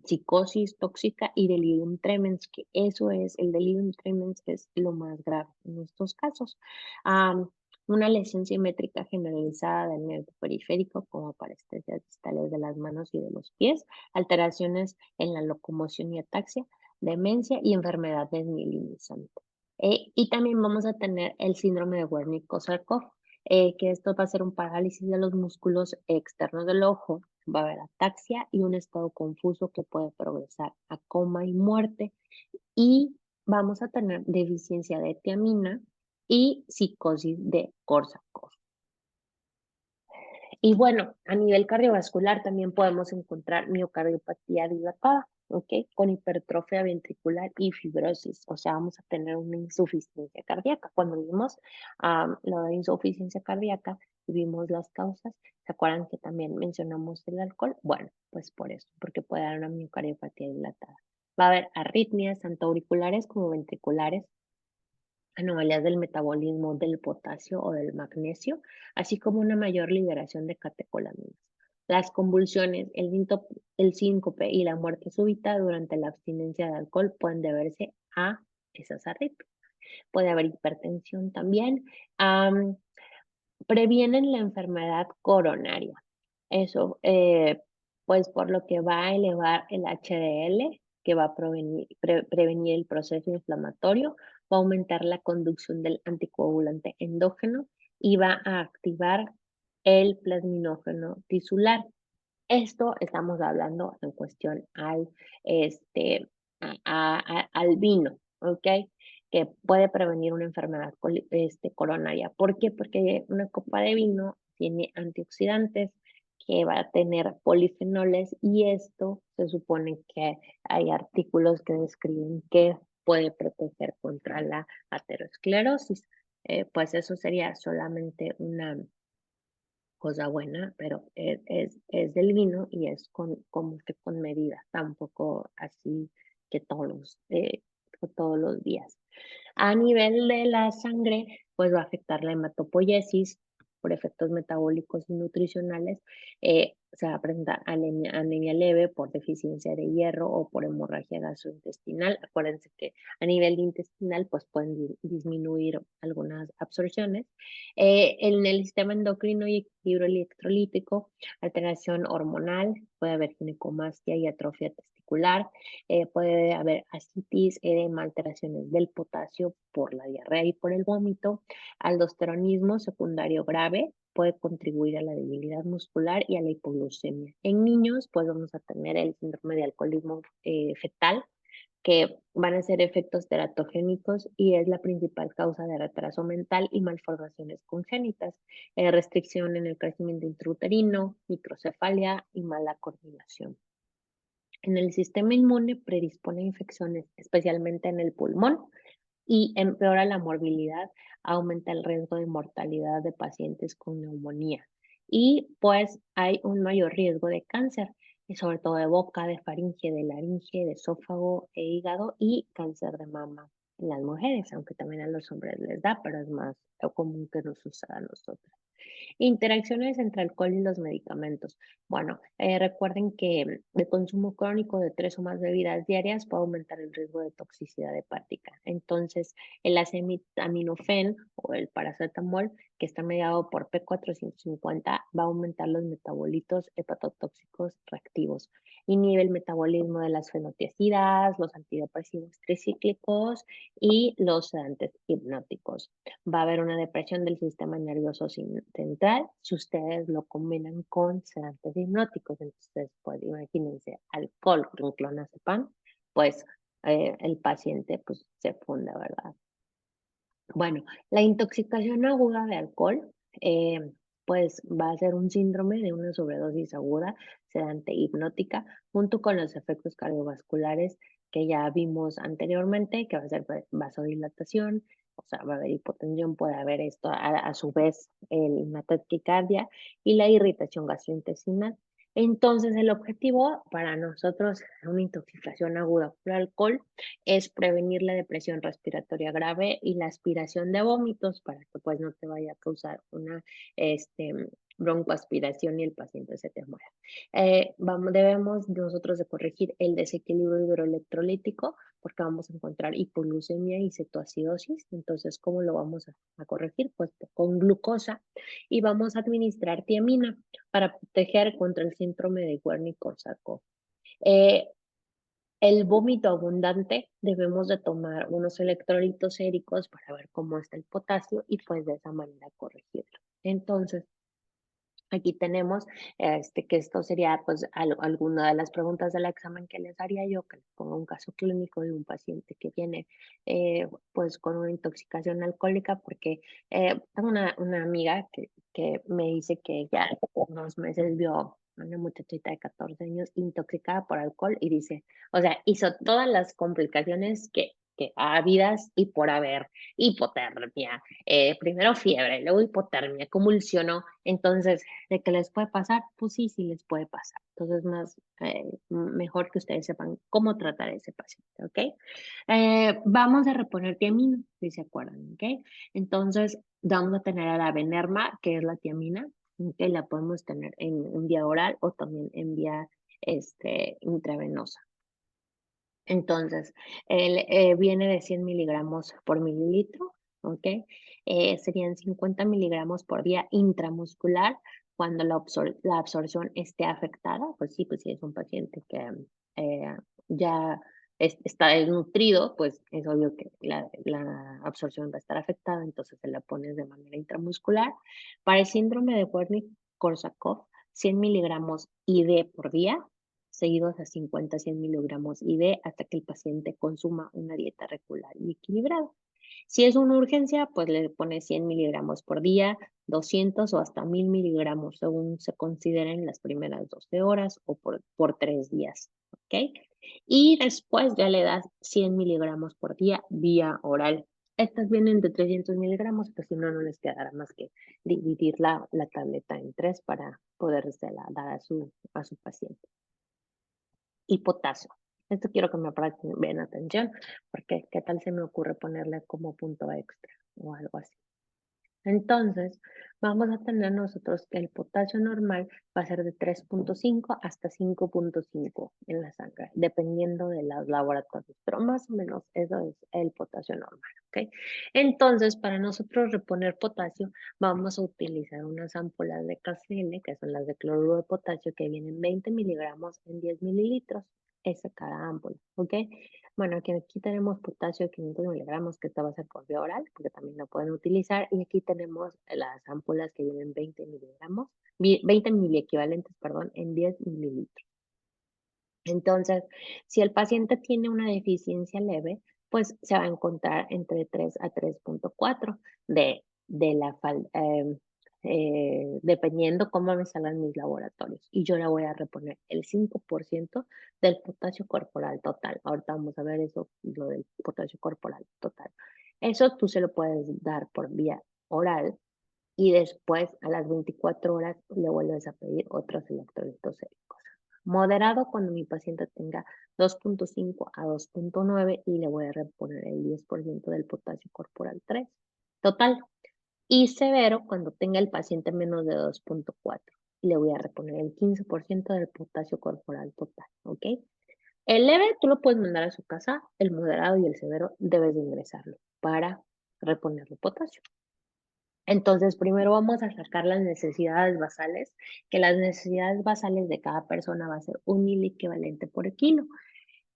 psicosis tóxica y delirium tremens, que eso es, el delirium tremens es lo más grave en estos casos. Una lesión simétrica generalizada del nervio periférico, como parestesias distales de las manos y de los pies, alteraciones en la locomoción y ataxia, demencia y enfermedad desmielinizante. Y también vamos a tener el síndrome de Wernicke-Korsakoff, que esto va a ser un parálisis de los músculos externos del ojo, va a haber ataxia y un estado confuso que puede progresar a coma y muerte. Y vamos a tener deficiencia de tiamina y psicosis de Korsakoff. Y bueno, a nivel cardiovascular también podemos encontrar miocardiopatía dilatada, ¿ok? Con hipertrofia ventricular y fibrosis, o sea, vamos a tener una insuficiencia cardíaca. Cuando vimos lo de insuficiencia cardíaca y vimos las causas, ¿se acuerdan que también mencionamos el alcohol? Bueno, pues por eso, porque puede dar una miocardiopatía dilatada. Va a haber arritmias tanto auriculares como ventriculares, anomalías del metabolismo del potasio o del magnesio, así como una mayor liberación de catecolaminas. Las convulsiones, el síncope y la muerte súbita durante la abstinencia de alcohol pueden deberse a esas arritmias. Puede haber hipertensión también. Previenen la enfermedad coronaria. Eso, pues por lo que va a elevar el HDL, que va a prevenir el proceso inflamatorio, va a aumentar la conducción del anticoagulante endógeno y va a activar el plasminógeno tisular. Esto estamos hablando en cuestión al, al vino, ¿ok? que puede prevenir una enfermedad coronaria. ¿Por qué? Porque una copa de vino tiene antioxidantes que va a tener polifenoles y esto se supone que hay artículos que describen que puede proteger contra la aterosclerosis. Pues eso sería solamente una cosa buena, pero es del vino y es como que con medida, tampoco así que todos los días. A nivel de la sangre, pues va a afectar la hematopoiesis por efectos metabólicos y nutricionales. Se va a presentar anemia leve por deficiencia de hierro o por hemorragia gastrointestinal. Acuérdense que a nivel intestinal, pues pueden disminuir algunas absorciones. En el sistema endocrino y equilibrio electrolítico, alteración hormonal, puede haber ginecomastia y atrofia testicular, puede haber ascitis, edema, alteraciones del potasio por la diarrea y por el vómito, aldosteronismo secundario grave, puede contribuir a la debilidad muscular y a la hipoglucemia. En niños, pues vamos a tener el síndrome de alcoholismo fetal, que van a ser efectos teratogénicos y es la principal causa de retraso mental y malformaciones congénitas, restricción en el crecimiento intrauterino, microcefalia y mala coordinación. En el sistema inmune predispone a infecciones, especialmente en el pulmón, y empeora la morbilidad, aumenta el riesgo de mortalidad de pacientes con neumonía. Y pues hay un mayor riesgo de cáncer, y sobre todo de boca, de faringe, de laringe, de esófago e hígado y cáncer de mama en las mujeres, aunque también a los hombres les da, pero es más común que nos suceda a nosotros. Interacciones entre alcohol y los medicamentos. Bueno, recuerden que el consumo crónico de 3 o más bebidas diarias puede aumentar el riesgo de toxicidad hepática. Entonces, el acetaminofén o el paracetamol, que está mediado por P450, va a aumentar los metabolitos hepatotóxicos reactivos. Inhibe el metabolismo de las fenotiacidas, los antidepresivos tricíclicos y los sedantes hipnóticos. Va a haber una depresión del sistema nervioso central si ustedes lo combinan con sedantes hipnóticos. Entonces, pues imagínense, alcohol con clonazepam, pues el paciente pues se funde, ¿verdad? Bueno, la intoxicación aguda de alcohol, pues va a ser un síndrome de una sobredosis aguda, sedante hipnótica, junto con los efectos cardiovasculares que ya vimos anteriormente, que va a ser vasodilatación, o sea, va a haber hipotensión, puede haber esto, a su vez, una taquicardia y la irritación gastrointestinal. Entonces, el objetivo para nosotros en una intoxicación aguda por alcohol es prevenir la depresión respiratoria grave y la aspiración de vómitos para que pues no te vaya a causar una este, broncoaspiración y el paciente se te muera. Debemos nosotros de corregir el desequilibrio hidroelectrolítico porque vamos a encontrar hipoglucemia y cetoacidosis. Entonces, ¿cómo lo vamos a corregir? Pues con glucosa y vamos a administrar tiamina para proteger contra el síndrome de Wernicke-Korsakoff. El vómito abundante, debemos de tomar unos electrolitos séricos para ver cómo está el potasio y pues de esa manera corregirlo. Entonces, aquí tenemos que esto sería pues alguna de las preguntas del examen que les haría yo, que les ponga un caso clínico de un paciente que viene pues con una intoxicación alcohólica, porque tengo una amiga que me dice que ya unos meses vio a una muchachita de 14 años intoxicada por alcohol y dice, o sea, hizo todas las complicaciones que habidas y por haber, hipotermia, primero fiebre, luego hipotermia, convulsionó, entonces ¿de qué les puede pasar? Pues sí, sí les puede pasar. Entonces, mejor que ustedes sepan cómo tratar a ese paciente, ¿ok? Vamos a reponer tiamina, si se acuerdan, ¿ok? Entonces, vamos a tener a la Benerma, que es la tiamina, que la podemos tener en vía oral o también en vía intravenosa. Entonces, viene de 100 miligramos por mililitro, ¿ok? Serían 50 miligramos por día intramuscular cuando la absorción esté afectada. Pues sí, es un paciente que ya está desnutrido, pues es obvio que la absorción va a estar afectada, entonces se la pones de manera intramuscular. Para el síndrome de Wernicke-Korsakoff, 100 miligramos ID por día, seguidos a 50 a 100 miligramos ID hasta que el paciente consuma una dieta regular y equilibrada. Si es una urgencia, pues le pones 100 miligramos por día, 200 o hasta 1000 miligramos, según se consideren las primeras 12 horas o por 3 días, ¿ok? Y después ya le das 100 miligramos por día vía oral. Estas vienen de 300 miligramos, pues si no, no les quedará más que dividir la tableta en 3 para podérsela dar a su paciente. Y potasio. Esto quiero que me presten atención, porque qué tal se me ocurre ponerle como punto extra o algo así. Entonces, vamos a tener nosotros que el potasio normal va a ser de 3.5 hasta 5.5 en la sangre, dependiendo de los laboratorios, pero más o menos eso es el potasio normal, ¿ok? Entonces, para nosotros reponer potasio, vamos a utilizar unas ámpulas de KCl, que son las de cloruro de potasio, que vienen 20 miligramos en 10 mililitros, esa cada ámpula, ¿ok? Bueno, aquí tenemos potasio de 500 miligramos, que esta va a ser por vía oral, porque también lo pueden utilizar. Y aquí tenemos las ámpulas que vienen 20 miligramos, 20 miliequivalentes, perdón, en 10 mililitros. Entonces, si el paciente tiene una deficiencia leve, pues se va a encontrar entre 3 a 3.4 de la falta, dependiendo cómo me salgan mis laboratorios. Y yo le voy a reponer el 5% del potasio corporal total. Ahorita vamos a ver eso, lo del potasio corporal total. Eso tú se lo puedes dar por vía oral y después a las 24 horas le vuelves a pedir otros electrolitos séricos. Moderado cuando mi paciente tenga 2.5 a 2.9 y le voy a reponer el 10% del potasio corporal 3 total. Y severo cuando tenga el paciente menos de 2.4 y le voy a reponer el 15% del potasio corporal total, ¿ok? El leve tú lo puedes mandar a su casa, el moderado y el severo debes de ingresarlo para reponerle potasio. Entonces, primero vamos a sacar las necesidades basales, que las necesidades basales de cada persona va a ser 1 miliequivalente por kilo.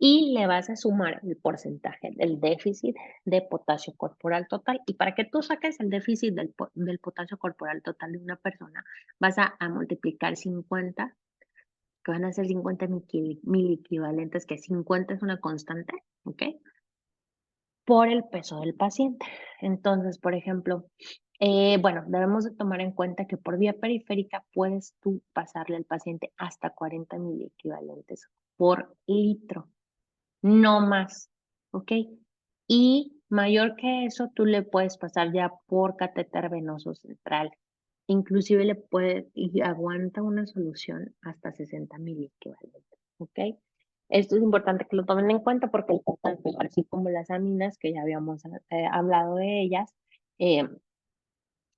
Y le vas a sumar el porcentaje del déficit de potasio corporal total. Y para que tú saques el déficit del potasio corporal total de una persona, vas a multiplicar 50, que van a ser 50 miliequivalentes, que 50 es una constante, ¿ok? Por el peso del paciente. Entonces, por ejemplo, bueno, debemos de tomar en cuenta que por vía periférica puedes tú pasarle al paciente hasta 40 miliequivalentes por litro, no más, ¿ok? Y mayor que eso, tú le puedes pasar ya por catéter venoso central. Inclusive le puede, y aguanta una solución hasta 60 miliequivalentes, ¿ok? Esto es importante que lo tomen en cuenta porque el potasio, así como las aminas, que ya habíamos hablado de ellas, eh,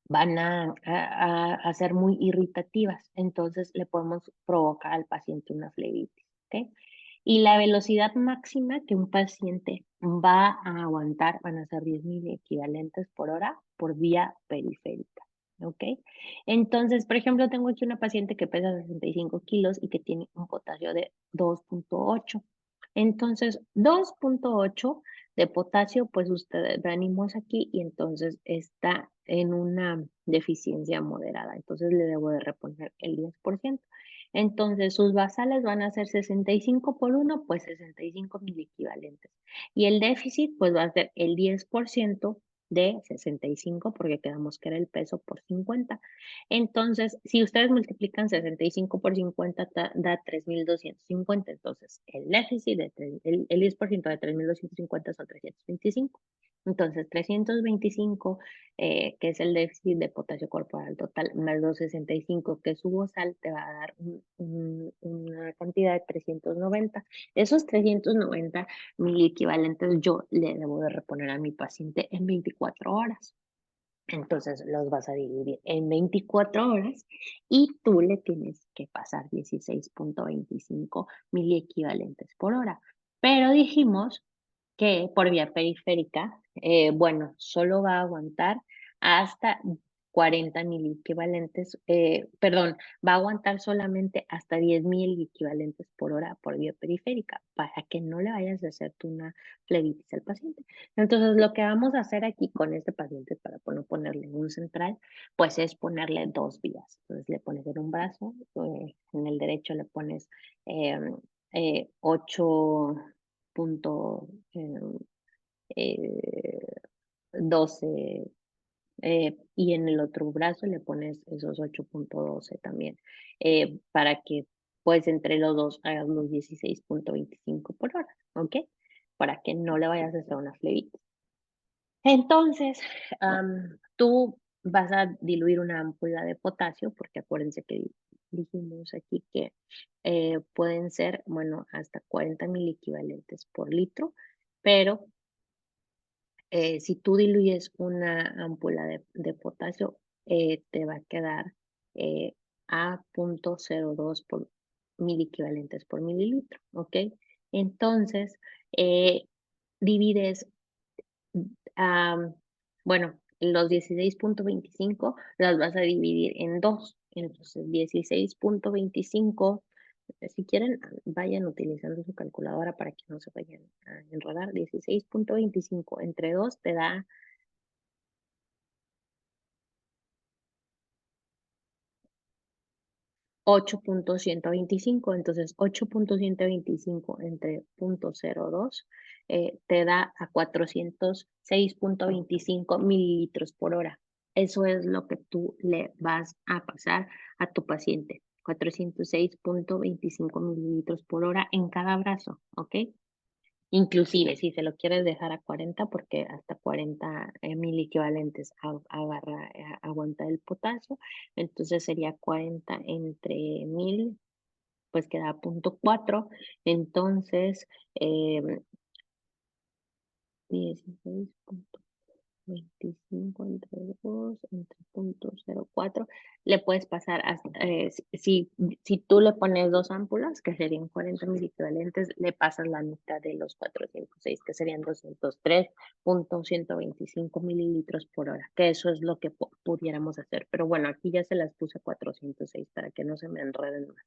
van a ser muy irritativas. Entonces le podemos provocar al paciente una flebitis, ¿ok? Y la velocidad máxima que un paciente va a aguantar van a ser 10.000 equivalentes por hora por vía periférica, ¿ok? Entonces, por ejemplo, tengo aquí una paciente que pesa 65 kilos y que tiene un potasio de 2.8. Entonces, 2.8 de potasio, pues usted venimos aquí y entonces está en una deficiencia moderada. Entonces le debo de reponer el 10%. Entonces sus basales van a ser 65 por 1, pues 65 miliequivalentes. Y el déficit, pues va a ser el 10% de 65, porque quedamos que era el peso por 50. Entonces, si ustedes multiplican 65 por 50, da 3.250. Entonces, el déficit el 10% de 3.250 son 325. Entonces, 325, que es el déficit de potasio corporal total, más 265, que es su bozal, te va a dar una cantidad de 390. Esos 390 miliequivalentes yo le debo de reponer a mi paciente en 24 horas. Entonces los vas a dividir en 24 horas y tú le tienes que pasar 16.25 miliequivalentes por hora. Pero dijimos que por vía periférica, bueno, solo va a aguantar hasta 40 mil equivalentes, perdón, va a aguantar solamente hasta 10.000 equivalentes por hora por vía periférica, para que no le vayas a hacer tú una flebitis al paciente. Entonces, lo que vamos a hacer aquí con este paciente, para no ponerle un central, pues es ponerle dos vías. Entonces, le pones en un brazo, en el derecho le pones 8 punto, 12, y en el otro brazo le pones esos 8.12 también, para que pues entre los dos hagas los 16.25 por hora, ¿ok? Para que no le vayas a hacer una flebitis. Entonces, tú vas a diluir una ámpula de potasio, porque acuérdense que dijimos aquí que pueden ser, bueno, hasta 40 miliequivalentes por litro, pero si tú diluyes una ámpula de potasio, te va a quedar a 0.02 por miliequivalentes por mililitro, ¿ok? Entonces, eh, divides, am, bueno, los 16.25 las vas a dividir en dos. Entonces, 16.25, si quieren, vayan utilizando su calculadora para que no se vayan a enredar. 16.25 entre 2 te da 8.125. Entonces, 8.125 entre 0.02 te da a 406.25 mililitros por hora. Eso es lo que tú le vas a pasar a tu paciente. 406.25 mililitros por hora en cada brazo, ¿ok? Inclusive, si se lo quieres dejar a 40, porque hasta 40 mil equivalentes aguanta el potasio, entonces sería 40 entre 1000, pues queda 0.4. Entonces, 16.25 entre 2 entre 0.04, le puedes pasar hasta, si tú le pones dos ámpulas, que serían 40 mil equivalentes, le pasas la mitad de los 406, que serían 203.125 mililitros por hora, que eso es lo que pudiéramos hacer. Pero bueno, aquí ya se las puse 406 para que no se me enreden más.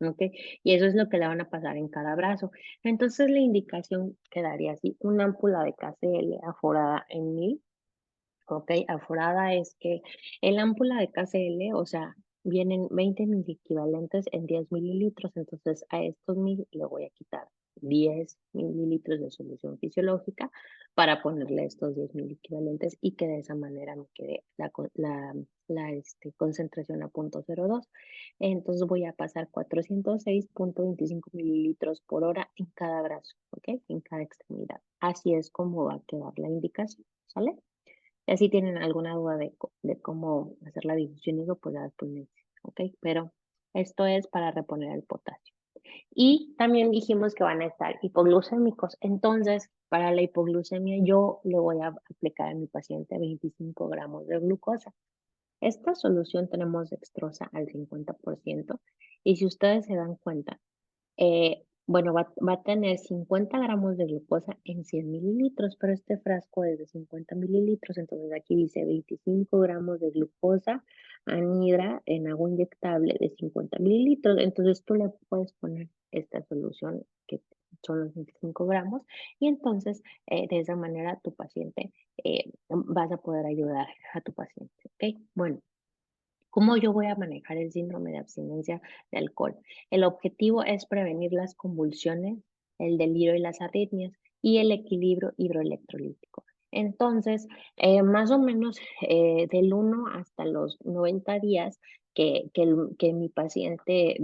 ¿Ok? Y eso es lo que le van a pasar en cada brazo. Entonces la indicación quedaría así: una ámpula de KCL aforada en 1000. Ok, aforada es que el ámpula de KCL, o sea, vienen 20 mil equivalentes en 10 mililitros, entonces a estos 1000 le voy a quitar 10 mililitros de solución fisiológica para ponerle estos 10 mil equivalentes y que de esa manera me quede la concentración a 0.02. Entonces voy a pasar 406.25 mililitros por hora en cada brazo, ¿ok? En cada extremidad. Así es como va a quedar la indicación, ¿sale? Y así tienen alguna duda de cómo hacer la difusión y eso, pues ya después me dicen, ¿ok? Pero esto es para reponer el potasio. Y también dijimos que van a estar hipoglucémicos. Entonces, para la hipoglucemia, yo le voy a aplicar a mi paciente 25 gramos de glucosa. Esta solución tenemos dextrosa al 50%. Y si ustedes se dan cuenta, bueno, va a tener 50 gramos de glucosa en 100 mililitros, pero este frasco es de 50 mililitros, entonces aquí dice 25 gramos de glucosa anhidra en agua inyectable de 50 mililitros. Entonces tú le puedes poner esta solución que son los 25 gramos, y entonces de esa manera tu paciente, vas a poder ayudar a tu paciente, ¿ok? Bueno. ¿Cómo yo voy a manejar el síndrome de abstinencia de alcohol? El objetivo es prevenir las convulsiones, el delirio y las arritmias y el equilibrio hidroelectrolítico. Entonces, más o menos del 1 hasta los 90 días que mi paciente,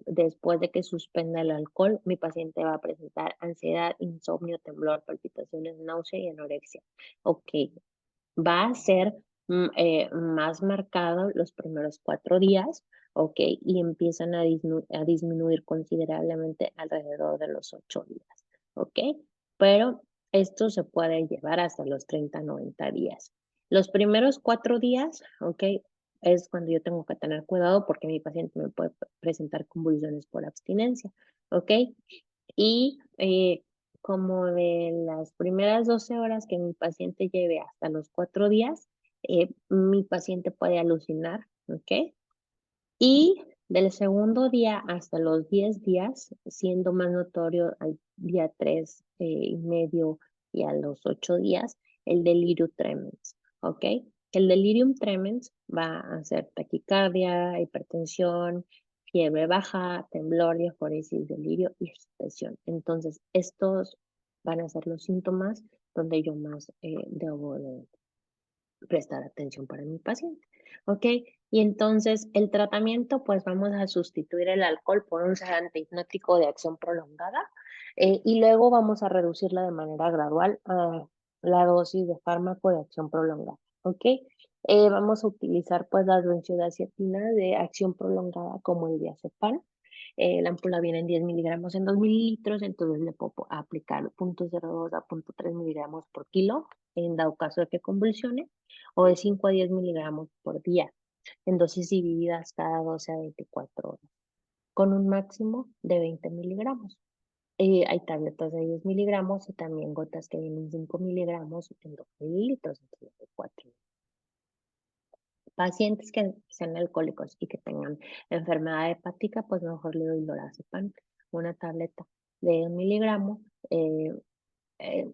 después de que suspenda el alcohol, mi paciente va a presentar ansiedad, insomnio, temblor, palpitaciones, náusea y anorexia. Ok, va a ser más marcado los primeros 4 días, ¿ok? Y empiezan a disminuir considerablemente alrededor de los 8 días, ¿ok? Pero esto se puede llevar hasta los 30, 90 días. Los primeros 4 días, ¿ok? Es cuando yo tengo que tener cuidado porque mi paciente me puede presentar convulsiones por abstinencia, ¿ok? Y como de las primeras 12 horas que mi paciente lleve hasta los 4 días, mi paciente puede alucinar, ¿ok? Y del segundo día hasta los 10 días, siendo más notorio al día 3 y medio y a los 8 días, el delirium tremens, ¿ok? El delirium tremens va a ser taquicardia, hipertensión, fiebre baja, temblor, diaforesis, delirio y excitación. Entonces, estos van a ser los síntomas donde yo más debo de prestar atención para mi paciente, ¿ok? Y entonces el tratamiento, pues vamos a sustituir el alcohol por un sedante hipnótico de acción prolongada y luego vamos a reducirla de manera gradual a la dosis de fármaco de acción prolongada, ¿ok? Vamos a utilizar pues las benzodiazepinas de acción prolongada como el diazepam. La ampoula viene en 10 miligramos en 2 mililitros, entonces le puedo aplicar 0.02 a 0.3 miligramos por kilo en dado caso de que convulsione o de 5 a 10 miligramos por día, en dosis divididas cada 12 a 24 horas, con un máximo de 20 miligramos. Hay tabletas de 10 miligramos y también gotas que vienen 5 miligramos en 2 mililitros, entonces de 4. Pacientes que sean alcohólicos y que tengan enfermedad hepática, pues mejor le doy lorazepam, una tableta de 1 miligramo, eh, eh,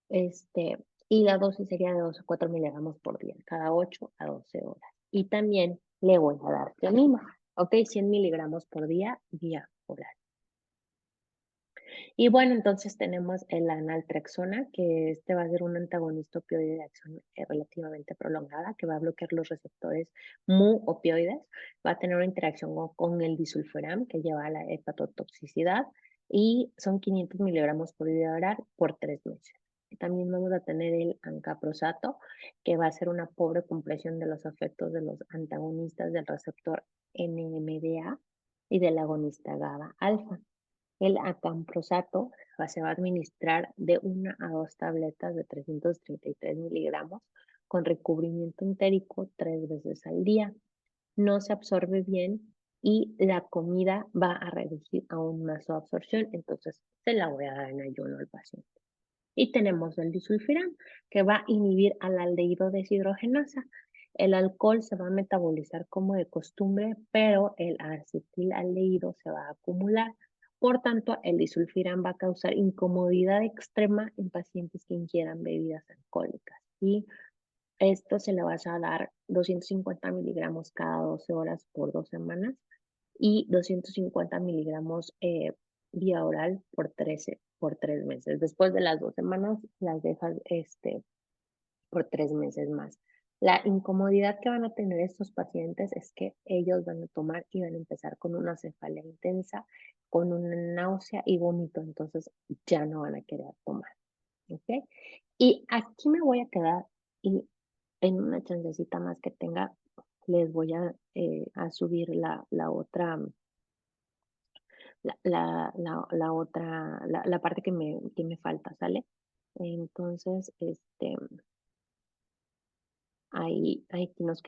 Este, y la dosis sería de 2 a 4 miligramos por día, cada 8 a 12 horas. Y también le voy a dar tiamina, ¿ok? 100 miligramos por día, vía oral. Y bueno, entonces tenemos el analtrexona, que este va a ser un antagonista opioide de acción relativamente prolongada, que va a bloquear los receptores mu opioides, va a tener una interacción con el disulfiram, que lleva a la hepatotoxicidad, y son 500 miligramos por día oral por 3 meses. También vamos a tener el ancaprosato, que va a ser una pobre compresión de los efectos de los antagonistas del receptor NMDA y del agonista GABA alfa. El acamprosato se va a administrar de 1 a 2 tabletas de 333 miligramos con recubrimiento entérico 3 veces al día. No se absorbe bien y la comida va a reducir aún más su absorción, entonces se la voy a dar en ayuno al paciente. Y tenemos el disulfiram, que va a inhibir al aldehído deshidrogenasa. El alcohol se va a metabolizar como de costumbre, pero el acetilaldehído se va a acumular. Por tanto, el disulfiram va a causar incomodidad extrema en pacientes que ingieran bebidas alcohólicas. Y esto se le va a dar 250 miligramos cada 12 horas por 2 semanas y 250 miligramos vía oral por 3 meses. Después de las 2 semanas, las dejas por 3 meses más. La incomodidad que van a tener estos pacientes es que ellos van a tomar y van a empezar con una cefalea intensa, con una náusea y vómito, entonces ya no van a querer tomar. ¿Ok? Y aquí me voy a quedar y en una chancecita más que tenga, les voy a subir la otra la otra, la parte que me falta, ¿sale? Entonces, ahí nos